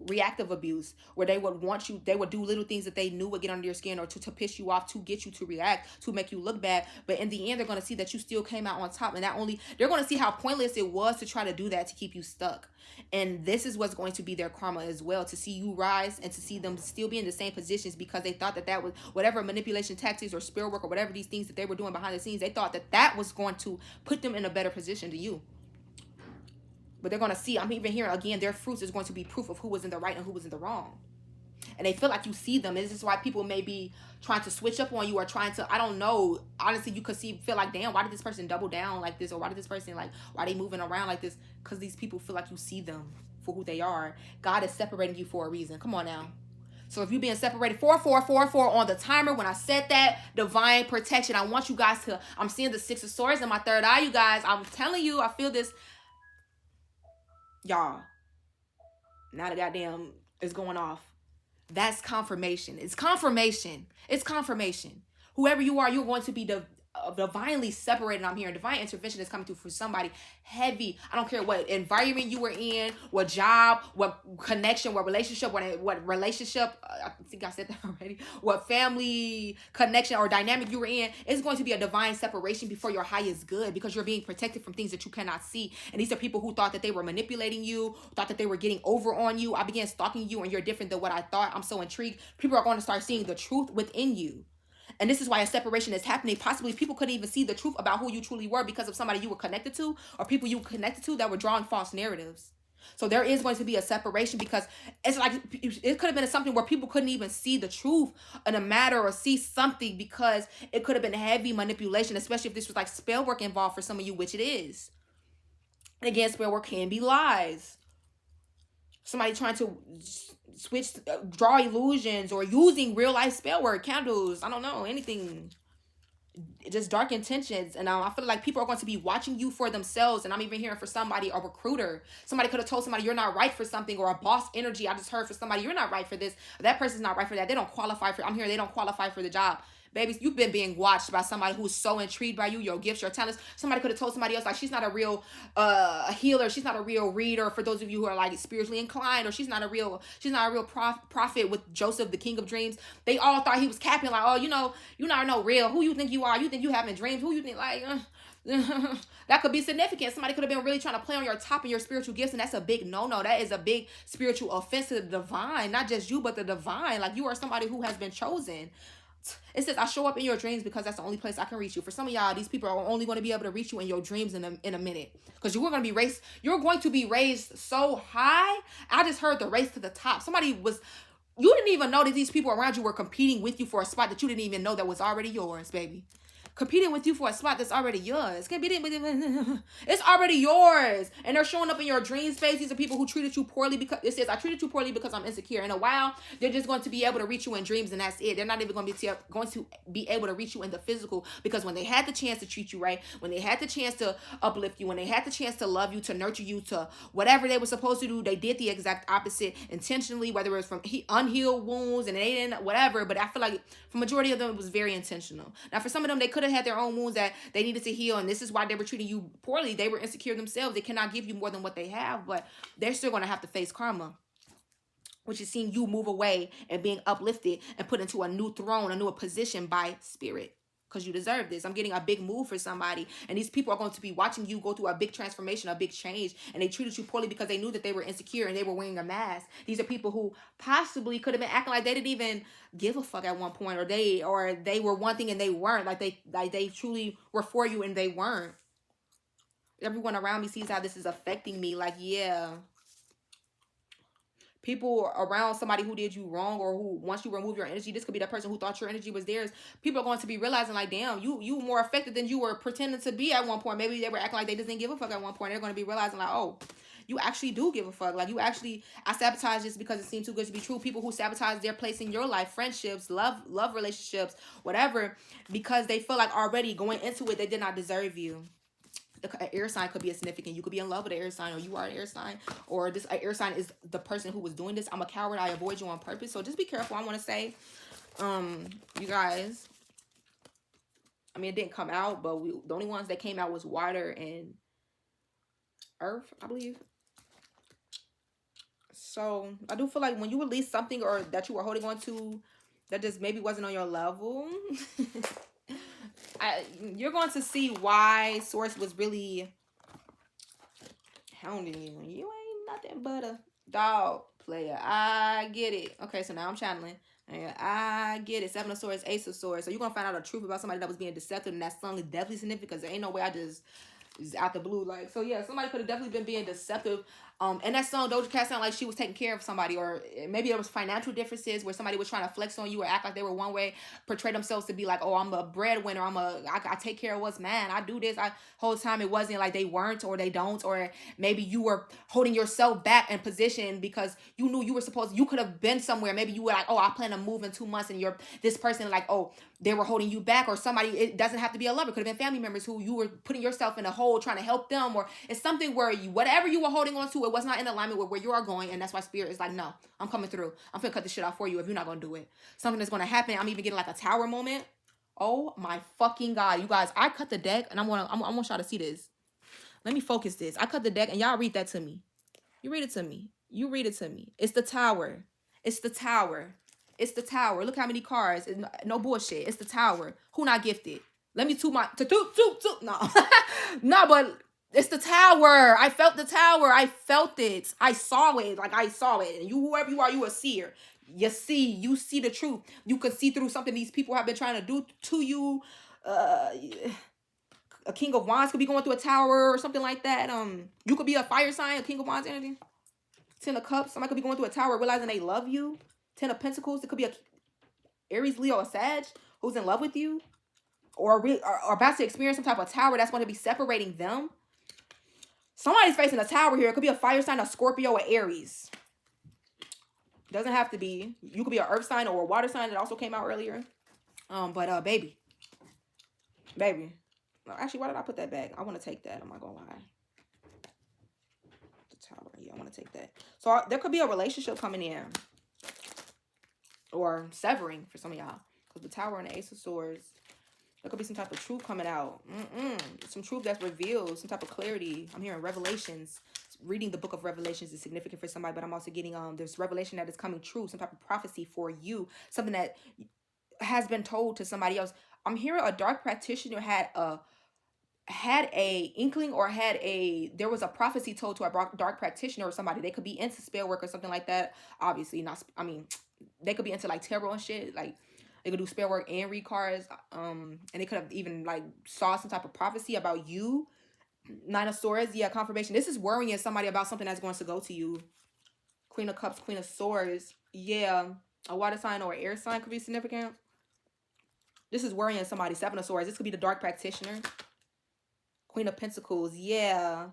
reactive abuse, where they would want you, they would do little things that they knew would get under your skin, or to piss you off, to get you to react, to make you look bad. But in the end, they're going to see that you still came out on top, and they're going to see how pointless it was to try to do that to keep you stuck. And this is what's going to be their karma as well, to see you rise and to see them still be in the same positions, because they thought that was whatever manipulation tactics or spell work or whatever these things that they were doing behind the scenes, they thought that was going to put them in a better position to you. But they're going to see, I'm even hearing again, their fruits is going to be proof of who was in the right and who was in the wrong. And they feel like you see them. And this is why people may be trying to switch up on you or trying to, I don't know. Honestly, you could feel like, damn, why did this person double down like this? Or why did this person, like, why are they moving around like this? Because these people feel like you see them for who they are. God is separating you for a reason. Come on now. So if you're being separated 4 on the timer, when I said that, divine protection, I want you guys to, I'm seeing the 6 of swords in my third eye, you guys. I'm telling you, I feel this. Y'all, now the goddamn is going off. That's confirmation. It's confirmation. It's confirmation. Whoever you are, you're going to be divinely separated. I'm hearing divine intervention is coming through for somebody heavy. I don't care what environment you were in, what job, what connection, what relationship, what relationship. I think I said that already. What family connection or dynamic you were in. It's going to be a divine separation before your highest good, because you're being protected from things that you cannot see. And these are people who thought that they were manipulating you, thought that they were getting over on you. I began stalking you and you're different than what I thought. I'm so intrigued. People are going to start seeing the truth within you. And this is why a separation is happening. Possibly people couldn't even see the truth about who you truly were because of somebody you were connected to or people you were connected to that were drawing false narratives. So there is going to be a separation, because it's like it could have been something where people couldn't even see the truth in a matter or see something, because it could have been heavy manipulation, especially if this was like spell work involved for some of you, which it is. And again, spell work can be lies. Somebody trying to switch, draw illusions, or using real life spell work, candles, I don't know, anything, just dark intentions. And I feel like people are going to be watching you for themselves. And I'm even hearing for somebody, a recruiter, somebody could have told somebody you're not right for something, or a boss energy. I just heard for somebody, you're not right for this, that person's not right for that, they don't qualify for, I'm hearing they don't qualify for the job. Babies, you've been being watched by somebody who's so intrigued by you, your gifts, your talents. Somebody could have told somebody else, like, she's not a real healer, she's not a real reader, for those of you who are like spiritually inclined, or she's not a real prophet with Joseph, the king of dreams. They all thought he was capping, like, oh, you know, you're not no real. Who you think you are? You think you having dreams? Who you think, like, that could be significant. Somebody could have been really trying to play on your top and your spiritual gifts, and that's a big no-no. That is a big spiritual offense to the divine, not just you, but the divine. Like, you are somebody who has been chosen. It says, I show up in your dreams because that's the only place I can reach you. For some of y'all, these people are only going to be able to reach you in your dreams in a minute, because you're going to be raised so high. I just heard the race to the top. You didn't even know that these people around you were competing with you for a spot that you didn't even know that was already yours, baby. Competing with you for a spot that's already yours. It's already yours. And they're showing up in your dream space. These are people who treated you poorly, because it says, I treated you poorly because I'm insecure. In a while, they're just going to be able to reach you in dreams, and that's it. They're not even going to be able to reach you in the physical, because when they had the chance to treat you right, when they had the chance to uplift you, when they had the chance to love you, to nurture you, to whatever they were supposed to do, they did the exact opposite intentionally, whether it was from unhealed wounds and they didn't, whatever. But I feel like for majority of them, it was very intentional. Now, for some of them, they could have had their own wounds that they needed to heal, and this is why they were treating you poorly. They were insecure themselves. They cannot give you more than what they have, but they're still going to have to face karma, which is seeing you move away and being uplifted and put into a new throne, a new position by spirit, because you deserve this. I'm getting a big move for somebody, and these people are going to be watching you go through a big transformation, a big change, and they treated you poorly because they knew that they were insecure and they were wearing a mask. These are people who possibly could have been acting like they didn't even give a fuck at one point, or they were one thing and they weren't, like they truly were for you and they weren't. Everyone around me sees how this is affecting me. Like, yeah, people around somebody who did you wrong, or who, once you remove your energy, this could be that person who thought your energy was theirs. People are going to be realizing, like, damn, you more affected than you were pretending to be at one point. Maybe they were acting like they just didn't give a fuck at one point. They're going to be realizing, like, oh, you actually do give a fuck. Like, I sabotage this because it seemed too good to be true. People who sabotage their place in your life, friendships, love relationships, whatever, because they feel like already going into it, they did not deserve you. An air sign could be a significant. You could be in love with an air sign, or you are an air sign, or this air sign is the person who was doing this. I'm a coward. I avoid you on purpose. So just be careful. I want to say, you guys, I mean, it didn't come out, but the only ones that came out was water and earth, I believe. So I do feel like when you release something, or that you were holding on to, that just maybe wasn't on your level, you're going to see why Source was really hounding you. You ain't nothing but a dog player. I get it. Okay, so now I'm channeling. I get it. 7 of Swords, Ace of Swords. So you're going to find out the truth about somebody that was being deceptive, and that song is definitely significant, because there ain't no way I just out the blue. Like, so yeah, somebody could have definitely been being deceptive And that song, Doja Cat sounded like she was taking care of somebody, or maybe there was financial differences where somebody was trying to flex on you or act like they were one way, portray themselves to be like, oh, I'm a breadwinner, I take care of what's mine, I do this. Whole time it wasn't like they weren't or they don't, or maybe you were holding yourself back in position because you knew you could have been somewhere. Maybe you were like, oh, I plan to move in 2 months, and you're this person like, oh, they were holding you back, or somebody, it doesn't have to be a lover, it could have been family members who you were putting yourself in a hole trying to help them, or it's something where whatever you were holding on to, it was not in alignment with where you are going, and that's why spirit is like, no, I'm coming through, I'm gonna cut this shit off for you if you're not gonna do it. Something that's gonna happen. I'm even getting like a tower moment. Oh my fucking god, you guys, I cut the deck, and I want y'all to see this. Let me focus this. I cut the deck, and y'all read that to me. You read it to me. You read it to me. It's the tower. It's the tower. It's the tower. Look how many cards. No bullshit. It's the tower. Who not gifted? Let me toot. No. No, but it's the tower. I felt the tower. I felt it. I saw it. Like I saw it. And you, whoever you are, you a seer. You see the truth. You can see through something these people have been trying to do to you. A King of Wands could be going through a tower or something like that. You could be a fire sign, a King of Wands energy. 10 of Cups, somebody could be going through a tower realizing they love you. 10 of Pentacles, it could be a Aries, Leo, or Sag who's in love with you, or about to experience some type of tower that's going to be separating them. Somebody's facing a tower here. It could be a fire sign, a Scorpio, or Aries. Doesn't have to be. You could be an earth sign or a water sign that also came out earlier. But baby. No, actually, why did I put that back? I want to take that. I'm not gonna lie. The tower. Yeah, I want to take that. So there could be a relationship coming in, or severing for some of y'all. Because the tower and the Ace of Swords, there could be some type of truth coming out. Some truth that's revealed, some type of clarity. I'm hearing revelations. Reading the book of Revelations is significant for somebody, but I'm also getting there's revelation that is coming true, some type of prophecy for you, something that has been told to somebody else. I'm hearing a dark practitioner had a inkling, or there was a prophecy told to a dark practitioner or somebody. They could be into spell work or something like that. Obviously not, I mean, they could be into like tarot and shit. Like they could do spell work and read cards. And they could have even like saw some type of prophecy about you. 9 of Swords, yeah, confirmation. This is worrying somebody about something that's going to go to you. Queen of Cups, Queen of Swords, yeah, a water sign or an air sign could be significant. This is worrying somebody. 7 of Swords, this could be the dark practitioner. Queen of Pentacles, yeah.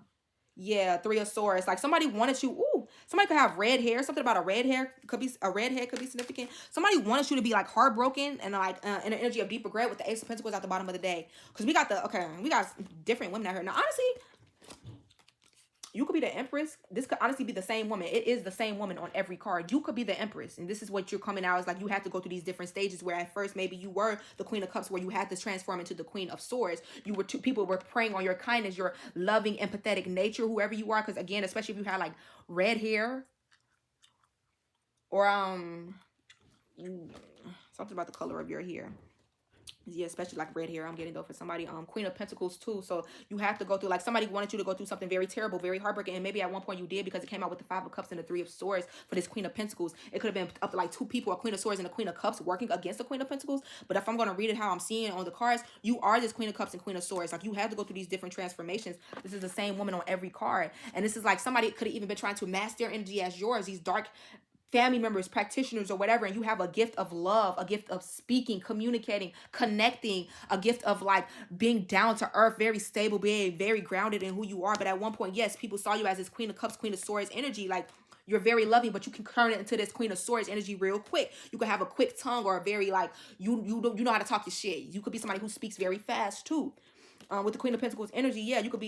3 of Swords, like somebody wanted you. Ooh, somebody could have red hair. Something about a red hair could be significant. Somebody wanted you to be like heartbroken and like in an energy of deep regret with the Ace of Pentacles at the bottom of the day. Because we got different women out here. Now, honestly, you could be the Empress. This could honestly be the same woman. It is the same woman on every card. You could be the Empress. And this is what you're coming out. It's like you have to go through these different stages where at first maybe you were the Queen of Cups, where you had to transform into the Queen of Swords. People were preying on your kindness, your loving, empathetic nature, whoever you are. Because again, especially if you had like red hair or something about the color of your hair. Yeah, especially like red hair. I'm getting though for somebody. Queen of Pentacles too. So you have to go through, like somebody wanted you to go through something very terrible, very heartbreaking, and maybe at one point you did, because it came out with the 5 of Cups and the 3 of Swords for this Queen of Pentacles. It could have been up to like 2 people, a Queen of Swords and a Queen of Cups, working against the Queen of Pentacles. But if I'm gonna read it how I'm seeing it on the cards, you are this Queen of Cups and Queen of Swords. Like you have to go through these different transformations. This is the same woman on every card, and this is like somebody could have even been trying to mask their energy as yours. These dark family members, practitioners, or whatever, and you have a gift of love, a gift of speaking, communicating, connecting, a gift of like being down to earth, very stable, being very grounded in who you are. But at one point, yes, people saw you as this Queen of Cups, Queen of Swords energy. Like you're very loving, but you can turn it into this Queen of Swords energy real quick. You could have a quick tongue, or a very like you know how to talk your shit. You could be somebody who speaks very fast too. With the Queen of Pentacles energy, yeah, you could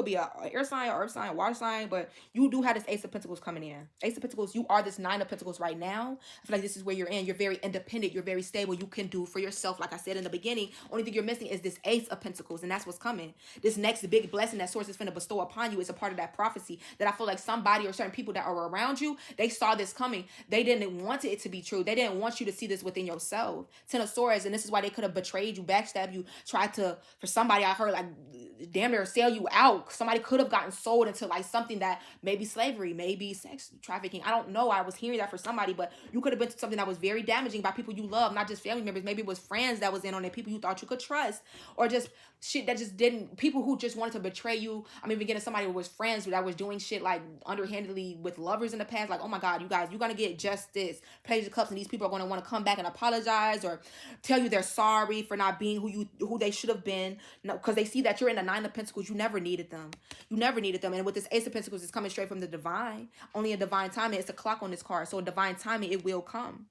be a air sign, earth sign, water sign, but you do have this Ace of Pentacles coming in. Ace of Pentacles, you are this 9 of Pentacles right now. I feel like this is where you're in. You're very independent. You're very stable. You can do for yourself. Like I said in the beginning, only thing you're missing is this Ace of Pentacles, and that's what's coming. This next big blessing that Source is finna bestow upon you is a part of that prophecy that I feel like somebody or certain people that are around you, they saw this coming. They didn't want it to be true. They didn't want you to see this within yourself. 10 of Swords, and this is why they could have betrayed you, backstabbed you, tried to, for somebody I heard like damn near sell you out know. Somebody could have gotten sold into like something that maybe slavery, maybe sex trafficking. I don't know. I was hearing that for somebody, but you could have been to something that was very damaging by people you love, not just family members. Maybe it was friends that was in on it, people you thought you could trust, or just shit that just didn't, people who just wanted to betray you. I'm even getting somebody who was friends that was doing shit like underhandedly with lovers in the past. Like, oh my God, you guys, you're gonna get justice. Page of Cups, and these people are gonna want to come back and apologize or tell you they're sorry for not being who they should have been. No, because they see that you're in the Nine of Pentacles. You never needed them. You never needed them. And with this Ace of Pentacles, it's coming straight from the divine. Only a divine timing. It's a clock on this card. So a divine timing, it will come.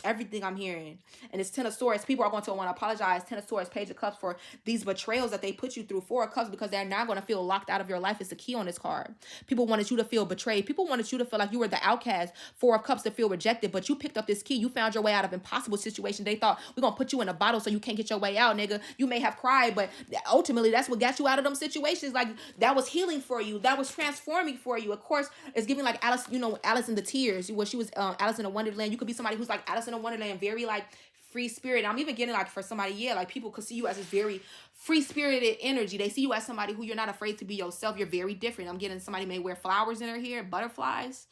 Everything I'm hearing. And it's Ten of Swords. People are going to want to apologize. Ten of Swords, Page of Cups, for these betrayals that they put you through. Four of Cups, because they're now going to feel locked out of your life. It's the key on this card. People wanted you to feel betrayed. People wanted you to feel like you were the outcast. Four of Cups, to feel rejected. But you picked up this key. You found your way out of impossible situations. They thought, we're going to put you in a bottle so you can't get your way out, nigga. You may have cried, but ultimately that's what got you out of them situations. Like, that was healing for you. That was transforming for you. Of course, it's giving like Alice, you know, Alice in the Tears, where she was Alice in a Wonderland. You could be somebody who's like Alice in a Wonderland, very like free spirit. I'm even getting like for somebody, yeah, like people could see you as this very free spirited energy. They see you as somebody who you're not afraid to be yourself. You're very different. I'm getting somebody may wear flowers in their hair, butterflies,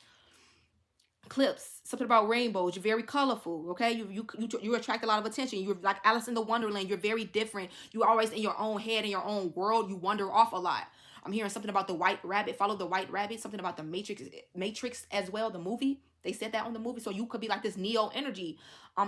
clips, something about rainbows. You're very colorful. Okay, you attract a lot of attention. You're like Alice in the Wonderland. You're very different. You're always in your own head, in your own world. You wander off a lot. I'm hearing something about the white rabbit. Follow the white rabbit. Something about the Matrix as well. The movie. They said that on the movie. So you could be like this Neo energy.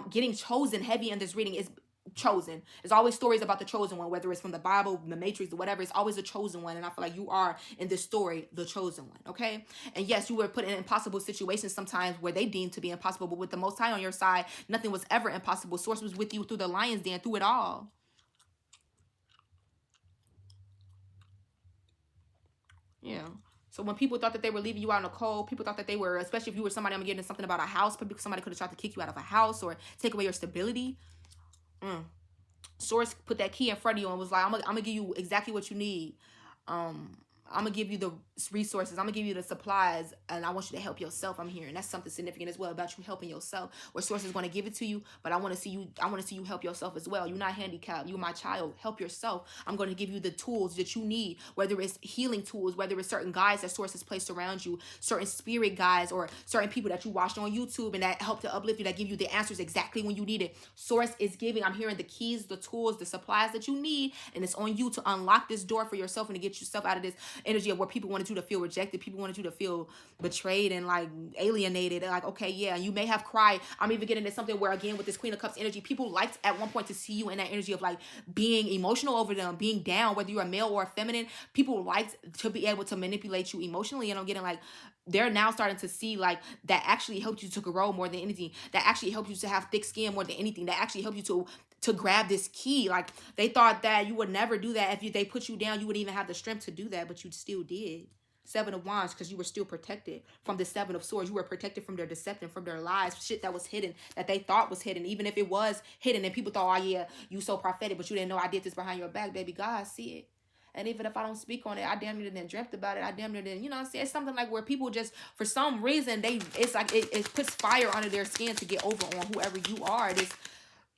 Getting chosen heavy in this reading is chosen. There's always stories about the chosen one, whether it's from the Bible, the Matrix, or whatever. It's always a chosen one. And I feel like you are in this story the chosen one. Okay. And yes, you were put in impossible situations sometimes where they deemed to be impossible. But with the Most High on your side, nothing was ever impossible. Source was with you through the lion's den, through it all. Yeah. So when people thought that they were leaving you out in the cold, people thought that they were, especially if you were somebody, I'm getting something about a house, somebody could have tried to kick you out of a house or take away your stability. Source put that key in front of you and was like, I'm gonna give you exactly what you need. I'm gonna give you the resources. I'm gonna give you the supplies, and I want you to help yourself. I'm hearing that's something significant as well about you helping yourself. Where Source is gonna give it to you, but I want to see you. I want to see you help yourself as well. You're not handicapped. You're my child. Help yourself. I'm gonna give you the tools that you need, whether it's healing tools, whether it's certain guides that Source has placed around you, certain spirit guides, or certain people that you watched on YouTube and that help to uplift you, that give you the answers exactly when you need it. Source is giving. I'm hearing the keys, the tools, the supplies that you need, and it's on you to unlock this door for yourself and to get yourself out of this energy of where people wanted you to feel rejected, people wanted you to feel betrayed and like alienated. Like, okay, yeah, you may have cried. I'm even getting into something where, again, with this Queen of Cups energy, people liked at one point to see you in that energy of like being emotional over them, being down, whether you're a male or a feminine. People liked to be able to manipulate you emotionally, and I'm getting like they're now starting to see like that actually helped you to grow more than anything, that actually helped you to have thick skin more than anything, that actually helped you to grab this key. Like, they thought that you would never do that. If they put you down, you wouldn't even have the strength to do that, but you still did. Seven of Wands, because you were still protected from the Seven of Swords. You were protected from their deception, from their lies, shit that was hidden, that they thought was hidden. Even if it was hidden and people thought, oh yeah, you so prophetic, but you didn't know I did this behind your back, baby. God see it. And even if I don't speak on it, I damn near didn't dreamt about it. I damn near didn't, you know what I'm saying? It's something like where people just, for some reason, it's like it puts fire under their skin to get over on whoever you are. This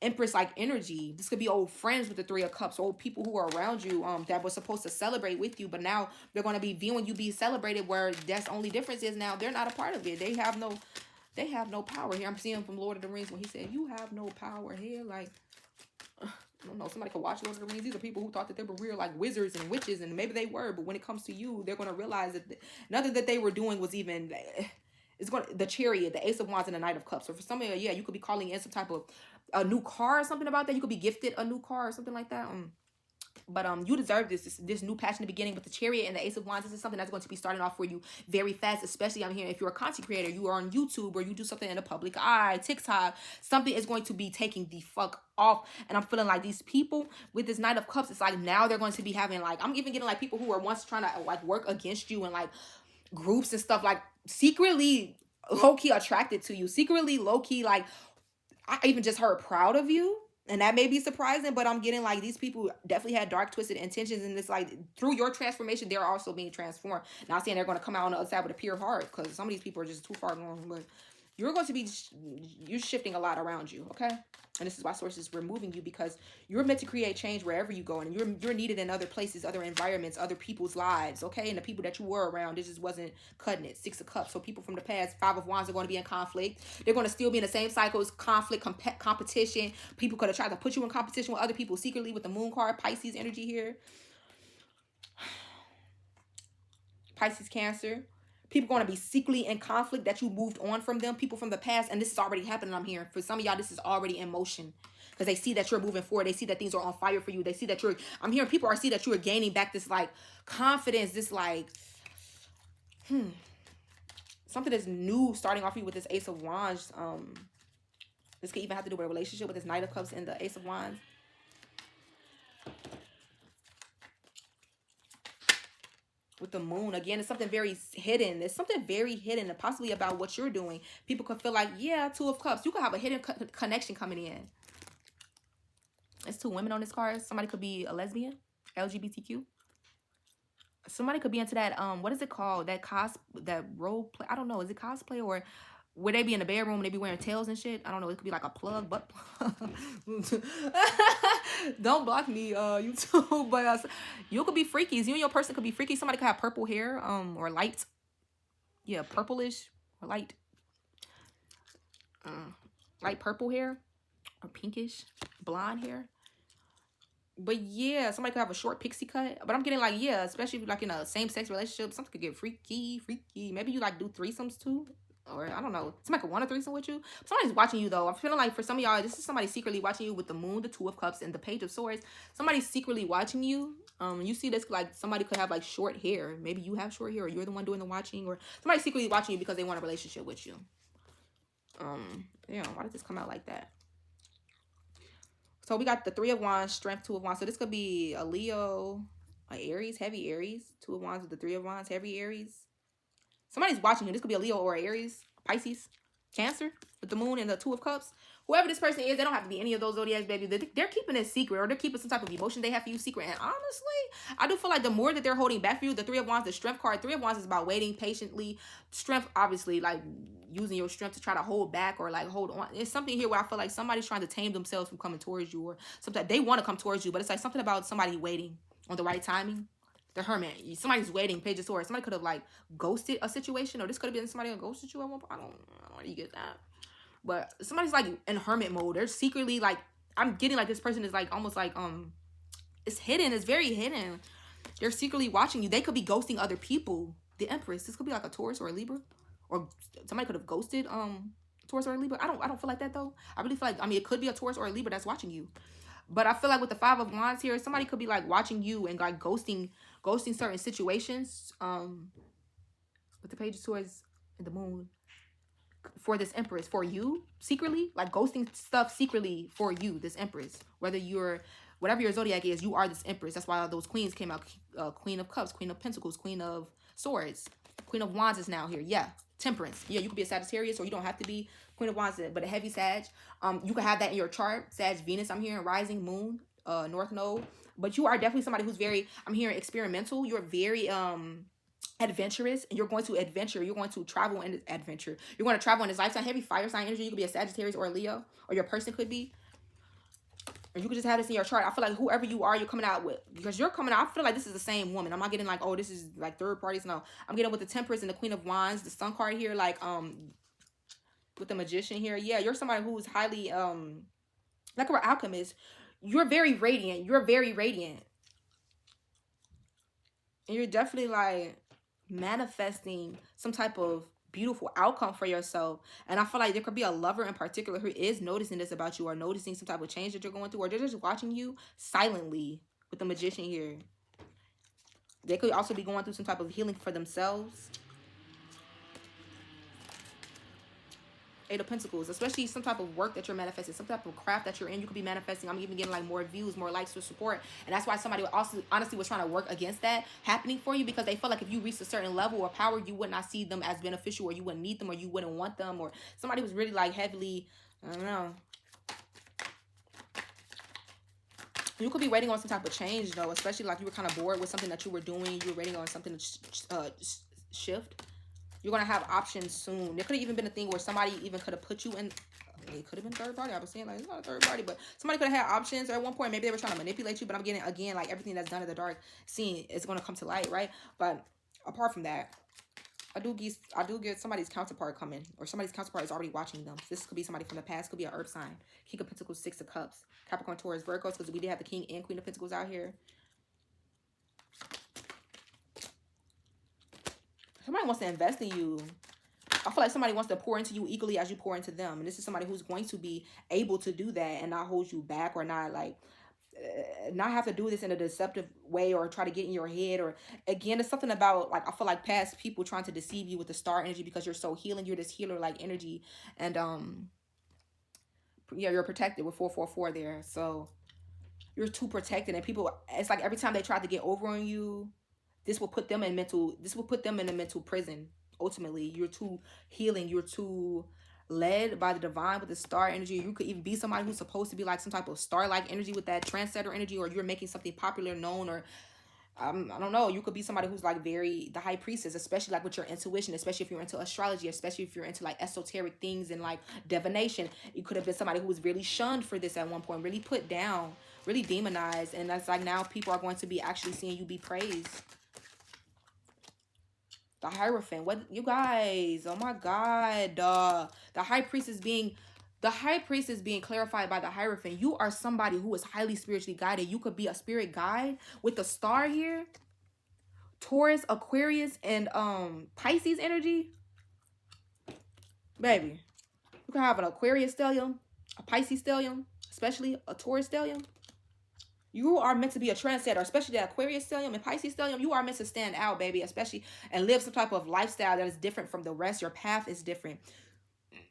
Empress like energy. This could be old friends with the Three of Cups, old people who are around you that were supposed to celebrate with you, but now they're going to be viewing you be celebrated, where that's the only difference is now they're not a part of it. They have no power here. I'm seeing from Lord of the Rings when he said, you have no power here. Like, I don't know, somebody could watch Lord of the Rings. These are people who thought that they were real like wizards and witches, and maybe they were, but when it comes to you, they're going to realize that nothing that they were doing was even, it's going to, the Chariot, the Ace of Wands, and the Knight of Cups. So for some of you, yeah, you could be calling in some type of a new car or something about that. You could be gifted a new car or something like that. But you deserve this new passionate beginning with the Chariot and the Ace of Wands. This is something that's going to be starting off for you very fast, especially I'm hearing if you're a content creator, you are on YouTube, or you do something in the public eye, TikTok, something is going to be taking the fuck off. And I'm feeling like these people with this Knight of Cups, it's like now they're going to be having like, I'm even getting like people who were once trying to like work against you and like groups and stuff, like secretly low-key attracted to you, secretly low-key, like I even just heard proud of you. And that may be surprising, but I'm getting like these people definitely had dark, twisted intentions. And it's like through your transformation, they're also being transformed. Not saying they're going to come out on the other side with a pure heart, because some of these people are just too far gone. But you're going to be, you're shifting a lot around you, okay? And this is why source is removing you, because you're meant to create change wherever you go, and you're needed in other places, other environments, other people's lives, okay? And the people that you were around, it just wasn't cutting it. 6 of Cups. So people from the past, 5 of Wands, are going to be in conflict. They're going to still be in the same cycles, conflict, competition. People could have tried to put you in competition with other people secretly with the Moon card, Pisces energy here. Pisces, Cancer. People going to be secretly in conflict that you moved on from them. People from the past. And this is already happening, I'm hearing. For some of y'all, this is already in motion. Because they see that you're moving forward. They see that things are on fire for you. They see that you're... I'm hearing people are see that you are gaining back this, like, confidence. This, like... something that's new starting off you with this Ace of Wands. This could even have to do with a relationship with this Knight of Cups and the Ace of Wands. With the Moon, again, it's something very hidden. It's something very hidden, and possibly about what you're doing. People could feel like, yeah, 2 of Cups. You could have a hidden connection coming in. It's 2 women on this card. Somebody could be a lesbian, LGBTQ. Somebody could be into that, what is it called? That role play. I don't know. Is it cosplay, or would they be in the bedroom and they be wearing tails and shit? I don't know. It could be like a plug, butt plug. Don't block me, YouTube. But you could be freakies. You and your person could be freaky. Somebody could have purple hair, or light. Yeah, purplish or light. Light purple hair or pinkish blonde hair. But yeah, somebody could have a short pixie cut. But I'm getting like, yeah, especially if you're like in a same-sex relationship, something could get freaky. Maybe you like do threesomes too. Or I don't know. Somebody could want a threesome with you. Somebody's watching you though. I'm feeling like for some of y'all, this is somebody secretly watching you with the Moon, the 2 of Cups, and the Page of Swords. Somebody's secretly watching you. You see this, like somebody could have like short hair. Maybe you have short hair, or you're the one doing the watching, or somebody secretly watching you because they want a relationship with you. Yeah, why did this come out like that? So we got the 3 of Wands, Strength, 2 of Wands. So this could be a Leo, a Aries, heavy Aries. 2 of Wands with the 3 of Wands, heavy Aries. Somebody's watching you. This could be a Leo or Aries, Pisces, Cancer with the Moon and the 2 of Cups. Whoever this person is, they don't have to be any of those zodiacs, baby. They're keeping it secret, or they're keeping some type of emotion they have for you secret. And honestly, I do feel like the more that they're holding back for you, the 3 of Wands, the Strength card, 3 of Wands is about waiting patiently. Strength, obviously, like using your strength to try to hold back or like hold on. It's something here where I feel like somebody's trying to tame themselves from coming towards you, or something. They want to come towards you, but it's like something about somebody waiting on the right timing. The Hermit. Somebody's waiting. Page of Swords. Somebody could have like ghosted a situation, or this could have been somebody who ghosted you at one point. I don't know how you get that. But somebody's like in hermit mode. They're secretly like, I'm getting like this person is like almost like it's hidden. It's very hidden. They're secretly watching you. They could be ghosting other people. The Empress. This could be like a Taurus or a Libra, or somebody could have ghosted Taurus or a Libra. I don't feel like that though. I really feel like, I mean, it could be a Taurus or a Libra that's watching you. But I feel like with the 5 of Wands here, somebody could be like watching you and like ghosting certain situations. With the Page of Swords and the Moon. For this Empress, for you, secretly, like ghosting stuff secretly for you, this Empress. Whether you're, whatever your zodiac is, you are this Empress. That's why those queens came out. Queen of Cups, Queen of Pentacles, Queen of Swords. Queen of Wands is now here. Yeah. Temperance. Yeah, you could be a Sagittarius, or you don't have to be Queen of Wands, but a heavy Sag. You could have that in your chart. Sag, Venus, I'm hearing rising, Moon, North Node. But you are definitely somebody who's very, I'm hearing experimental. You're very adventurous, and you're going to adventure. You're going to travel and adventure. You're going to travel in this lifetime. Heavy fire sign energy. You could be a Sagittarius or a Leo, or your person could be. Or you could just have this in your chart. I feel like whoever you are, you're coming out with, because you're coming out, I feel like this is the same woman. I'm not getting like, oh, this is like third parties. No, I'm getting with the Temperance and the Queen of Wands, the Sun card here, like with the Magician here. Yeah, you're somebody who's highly like an alchemist. You're very radiant. You're very radiant. And you're definitely like manifesting some type of beautiful outcome for yourself. And I feel like there could be a lover in particular who is noticing this about you, or noticing some type of change that you're going through, or they're just watching you silently with the Magician here. They could also be going through some type of healing for themselves. 8 of Pentacles, especially some type of work that you're manifesting, some type of craft that you're in. You could be manifesting. I'm even getting like more views, more likes, or support. And that's why somebody also honestly was trying to work against that happening for you, because they feel like if you reach a certain level or power, you would not see them as beneficial, or you wouldn't need them, or you wouldn't want them, or somebody was really like heavily, I don't know. You could be waiting on some type of change though, especially like you were kind of bored with something that you were doing. You were waiting on something to shift. You're going to have options soon. There could have even been a thing where somebody even could have put you in it could have been third party. I was saying like it's not a third party, but somebody could have had options at one point. Maybe they were trying to manipulate you, but I'm getting again like everything that's done in the dark scene is going to come to light, right? But apart from that, I do get somebody's counterpart coming, or somebody's counterpart is already watching them. This could be somebody from the past, could be an earth sign. King of Pentacles, Six of Cups, Capricorn, Taurus, Virgos, because we did have the King and Queen of Pentacles out here. Somebody wants to invest in you. I feel like somebody wants to pour into you equally as you pour into them. And this is somebody who's going to be able to do that and not hold you back, or not like not have to do this in a deceptive way or try to get in your head. Or again, it's something about like I feel like past people trying to deceive you with the star energy because you're so healing. You're this healer like energy, and yeah, you're protected with 444 there. So you're too protected, and people, it's like every time they try to get over on you, this will put them in a mental prison. Ultimately, you're too healing. You're too led by the divine with the star energy. You could even be somebody who's supposed to be like some type of star-like energy with that trendsetter energy, or you're making something popular, known, or I don't know. You could be somebody who's like very the high priestess, especially like with your intuition, especially if you're into astrology, especially if you're into like esoteric things and like divination. You could have been somebody who was really shunned for this at one point, really put down, really demonized, and that's like now people are going to be actually seeing you be praised. The Hierophant. What, you guys? Oh my God. The High Priest is being clarified by the Hierophant. You are somebody who is highly spiritually guided. You could be a spirit guide with the star here. Taurus, Aquarius, and Pisces energy. Baby. You can have an Aquarius stellium, a Pisces stellium, especially a Taurus stellium. You are meant to be a trendsetter, especially the Aquarius stellium and Pisces stellium. You are meant to stand out, baby, especially, and live some type of lifestyle that is different from the rest. Your path is different.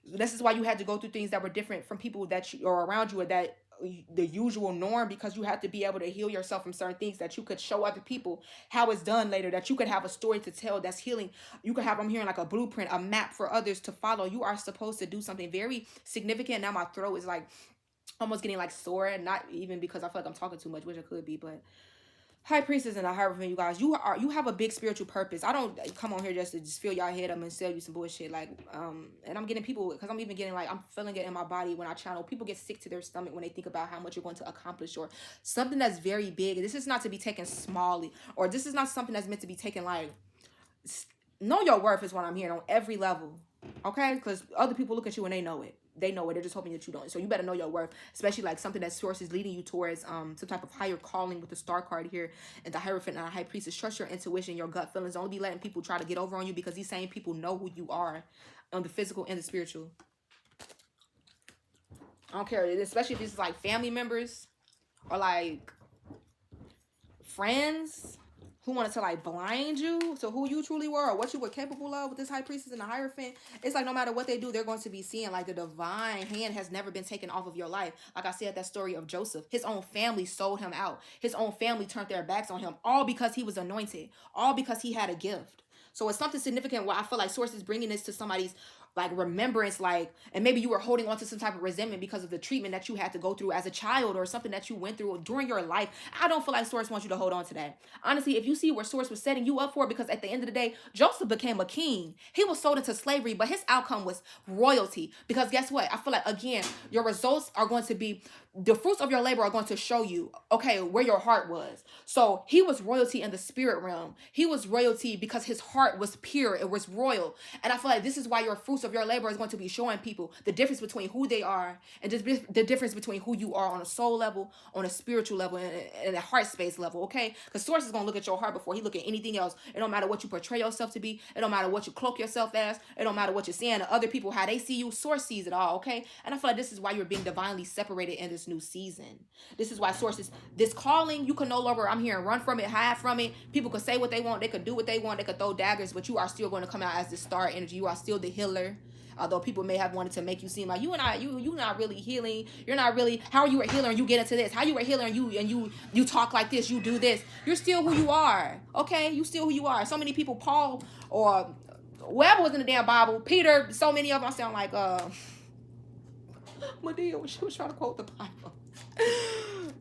This is why you had to go through things that were different from people that you are around you, or that the usual norm, because you had to be able to heal yourself from certain things that you could show other people how it's done later, that you could have a story to tell that's healing. You could have, I'm hearing like a blueprint, a map for others to follow. You are supposed to do something very significant. Now my throat is like almost getting like sore, not even because I feel like I'm talking too much, which it could be, but High Priestess and a Hierophant, you guys, you have a big spiritual purpose. I don't come on here just to fill y'all head up and sell you some bullshit, like and I'm getting people, because I'm even getting like, I'm feeling it in my body when I channel. People get sick to their stomach when they think about how much you're going to accomplish, or something that's very big. This is not to be taken smallly, or this is not something that's meant to be taken like, know your worth is what I'm hearing on every level, okay? Because other people look at you and they know it. They're just hoping that you don't. So you better know your worth, especially like something that source is leading you towards some type of higher calling with the star card here and the Hierophant and the High Priestess. Trust your intuition, your gut feelings. Don't be letting people try to get over on you, because these same people know who you are on the physical and the spiritual. I don't care, especially if this is like family members or like friends who wanted to like blind you to who you truly were or what you were capable of with this High Priestess and the Hierophant. It's like no matter what they do, they're going to be seeing like the divine hand has never been taken off of your life. Like I said, that story of Joseph, his own family sold him out. His own family turned their backs on him, all because he was anointed, all because he had a gift. So it's something significant where I feel like Source is bringing this to somebody's like remembrance, like, and maybe you were holding on to some type of resentment because of the treatment that you had to go through as a child, or something that you went through during your life. I don't feel like Source wants you to hold on to that. Honestly, if you see where Source was setting you up for, because at the end of the day, Joseph became a king. He was sold into slavery, but his outcome was royalty. Because guess what? I feel like, again, your results are going to be, the fruits of your labor are going to show you, okay, where your heart was. So he was royalty in the spirit realm. He was royalty because his heart was pure. It was royal. And I feel like this is why your fruits of your labor is going to be showing people the difference between who they are and the difference between who you are on a soul level, on a spiritual level, and a heart space level, okay? Because Source is going to look at your heart before he look at anything else. It don't matter what you portray yourself to be. It don't matter what you cloak yourself as. It don't matter what you're saying to other people, how they see you. Source sees it all, okay? And I feel like this is why you're being divinely separated in this new season. This is why Source is, this calling, you can no longer, I'm hearing, run from it, hide from it. People could say what they want. They could do what they want. They could throw daggers, but you are still going to come out as the star energy. You are still the healer. Although people may have wanted to make you seem like you're not really healing. You're not really, how are you a healer and you get into this? How you a healer and you talk like this, you do this. You're still who you are. Okay? You still who you are. So many people, Paul or whoever was in the damn Bible, Peter, so many of them sound like Medea when she was trying to quote the Bible.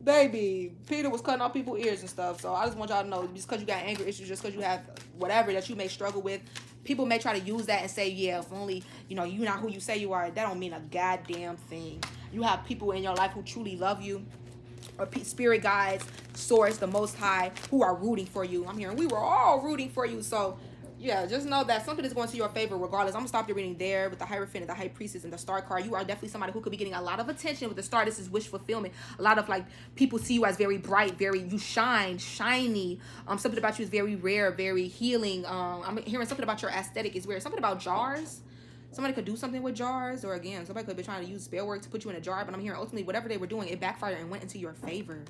Baby, Peter was cutting off people's ears and stuff. So I just want y'all to know, just because you got anger issues, just because you have whatever that you may struggle with, People may try to use that and say, yeah, if only, you know, you're not who you say you are, that don't mean a goddamn thing. You have people in your life who truly love you, or spirit guides, source, the most high, who are rooting for you. I'm hearing we were all rooting for you. So yeah, just know that something is going to your favor regardless. I'm gonna stop the reading there with the Hierophant and the High Priestess and the Star card. You are definitely somebody who could be getting a lot of attention with the Star. This is wish fulfillment. A lot of like people see you as very bright, very, you shine, shiny. Something about you is very rare, very healing. I'm hearing something about your aesthetic is weird. Something about jars. Somebody could do something with jars, or again, somebody could be trying to use spell work to put you in a jar. But I'm hearing ultimately whatever they were doing, it backfired and went into your favor.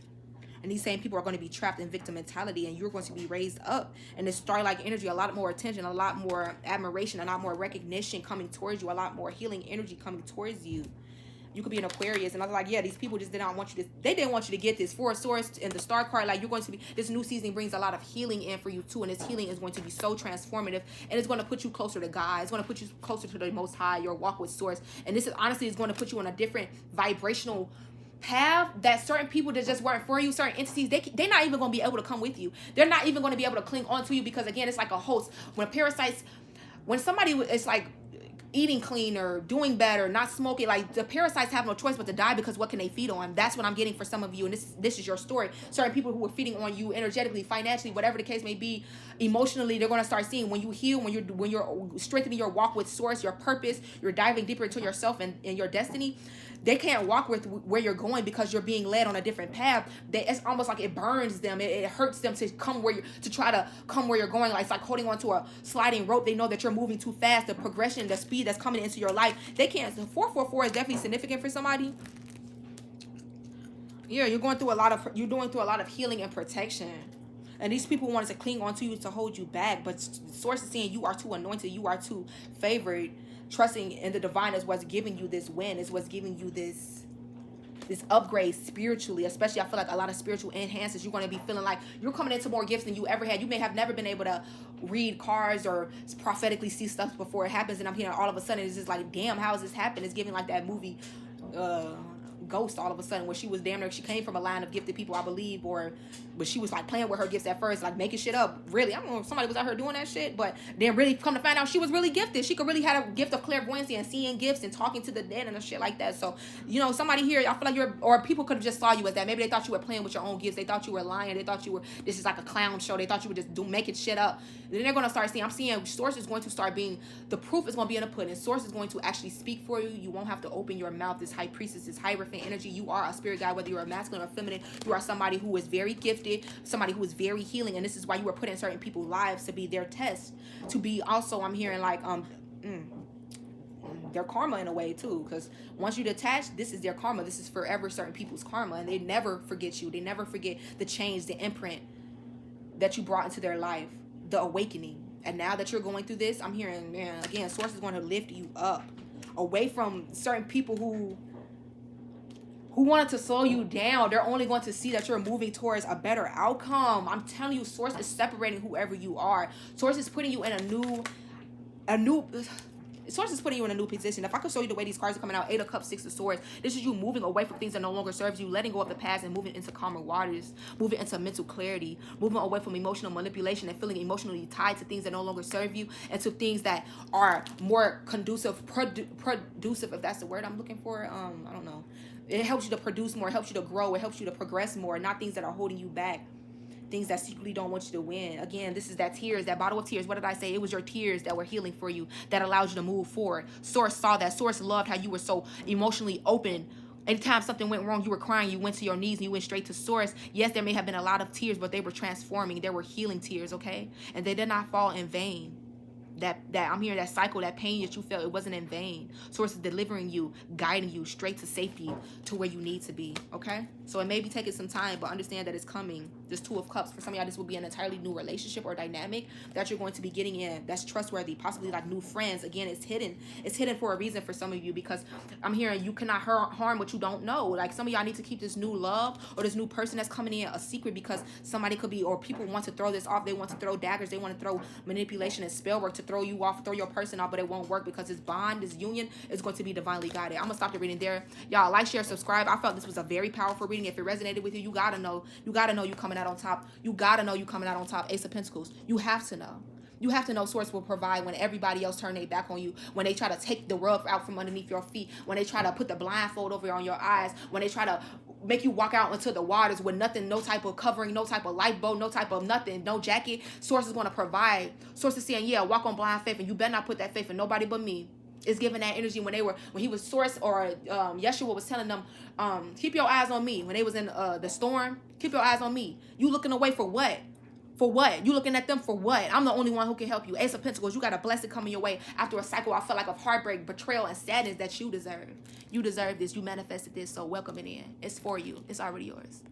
And these same people are going to be trapped in victim mentality, and you're going to be raised up. And this star-like energy, a lot more attention, a lot more admiration, a lot more recognition coming towards you, a lot more healing energy coming towards you. You could be an Aquarius, and I was like, yeah, these people just did not want you to, they didn't want you to get this. For a source and the star card, like, you're going to be, this new season brings a lot of healing in for you too, and this healing is going to be so transformative, and it's going to put you closer to God. It's going to put you closer to the Most High, your walk with source. And this is honestly is going to put you on a different vibrational path that certain people that just weren't for you, certain entities, they're not even going to be able to come with you. They're not even going to be able to cling on to you, because again, it's like a host. When parasites, when somebody, it's like eating clean or doing better, not smoking, like the parasites have no choice but to die, because what can they feed on? That's what I'm getting for some of you, and this is your story. Certain people who are feeding on you energetically, financially, whatever the case may be, emotionally, they're going to start seeing when you heal, when you're strengthening your walk with source, your purpose, you're diving deeper into yourself and your destiny. They can't walk with where you're going because you're being led on a different path. It's almost like it burns them. It hurts them to come where to try to come where you're going. Like it's like holding onto a sliding rope. They know that you're moving too fast. The progression, the speed that's coming into your life, they can't. 444 is definitely significant for somebody. Yeah, you're going through a lot of healing and protection. And these people wanted to cling onto you to hold you back, but source is saying you are too anointed, you are too favored. Trusting in the divine is what's giving you this win, is what's giving you this upgrade spiritually. Especially, I feel like a lot of spiritual enhances. You're going to be feeling like you're coming into more gifts than you ever had. You may have never been able to read cards or prophetically see stuff before it happens, and I'm hearing all of a sudden it's just like, damn, how is this happening? It's giving like that movie Ghost all of a sudden, where she was damn near, she came from a line of gifted people, I believe, but she was like playing with her gifts at first, like making shit up. Really, I don't know if somebody was out here doing that shit, but then really come to find out she was really gifted. She could really had a gift of clairvoyancy and seeing gifts and talking to the dead and shit like that. So, you know, somebody here, I feel like or people could have just saw you as that. Maybe they thought you were playing with your own gifts. They thought you were lying. They thought this is like a clown show. They thought you were just making shit up. Then they're going to start seeing, I'm seeing source is going to start being, the proof is going to be in the pudding. Source is going to actually speak for you. You won't have to open your mouth. This high priestess, this hierophant energy, you are a spirit guide, whether you're a masculine or feminine. You are somebody who is very gifted, somebody who is very healing, and this is why you were put in certain people's lives to be their test, to be also, I'm hearing like their karma in a way too, because once you detach, this is their karma. This is forever certain people's karma, and they never forget you. They never forget the change, the imprint that you brought into their life, the awakening. And now that you're going through this, I'm hearing, man, again, source is going to lift you up away from certain people who wanted to slow you down. They're only going to see that you're moving towards a better outcome. I'm telling you, source is separating whoever you are. Source is putting you in source is putting you in a new position. If I could show you the way these cards are coming out, 8 of Cups, 6 of Swords, this is you moving away from things that no longer serves you, letting go of the past and moving into calmer waters, moving into mental clarity, moving away from emotional manipulation and feeling emotionally tied to things that no longer serve you, and to things that are more conducive, producive, if that's the word I'm looking for. I don't know. It helps you to produce more, it helps you to grow, it helps you to progress more, not things that are holding you back. Things that secretly don't want you to win. Again, this is that tears, that bottle of tears. What did I say? It was your tears that were healing for you, that allowed you to move forward. Source saw that. Source loved how you were so emotionally open. Anytime something went wrong, you were crying, you went to your knees and you went straight to source. Yes, there may have been a lot of tears, but they were transforming. They were healing tears, okay? And they did not fall in vain. That I'm hearing that cycle, that pain that you felt, it wasn't in vain. Source is delivering you, guiding you straight to safety, to where you need to be, okay? So it may be taking some time, but understand that it's coming. This 2 of Cups, for some of y'all, this will be an entirely new relationship or dynamic that you're going to be getting in. That's trustworthy, possibly like new friends. Again, it's hidden. It's hidden for a reason for some of you, because I'm hearing you cannot harm what you don't know. Like some of y'all need to keep this new love or this new person that's coming in a secret, because somebody could be, or people want to throw this off. They want to throw daggers. They want to throw manipulation and spell work to throw you off, throw your person off, but it won't work, because this bond, this union is going to be divinely guided. I'm gonna stop the reading there. Y'all like, share, subscribe. I felt this was a very powerful reading. If it resonated with you, you gotta know you coming out on top. You gotta know you coming out on top. Ace of Pentacles. You have to know. You have to know source will provide when everybody else turn their back on you, when they try to take the rug out from underneath your feet, when they try to put the blindfold over on your eyes, when they try to make you walk out into the waters with nothing, no type of covering, no type of lifeboat, no type of nothing, no jacket. Source is going to provide. Source is saying, yeah, walk on blind faith, and you better not put that faith in nobody but me. It's giving that energy when he was Source, or Yeshua was telling them, keep your eyes on me when they was in the storm. Keep your eyes on me. You looking away for what? For what? You looking at them for what? I'm the only one who can help you. Ace of Pentacles, you got a blessing coming your way after a cycle, I feel like, of heartbreak, betrayal, and sadness that you deserve. You deserve this. You manifested this, so welcome it in. It's for you. It's already yours.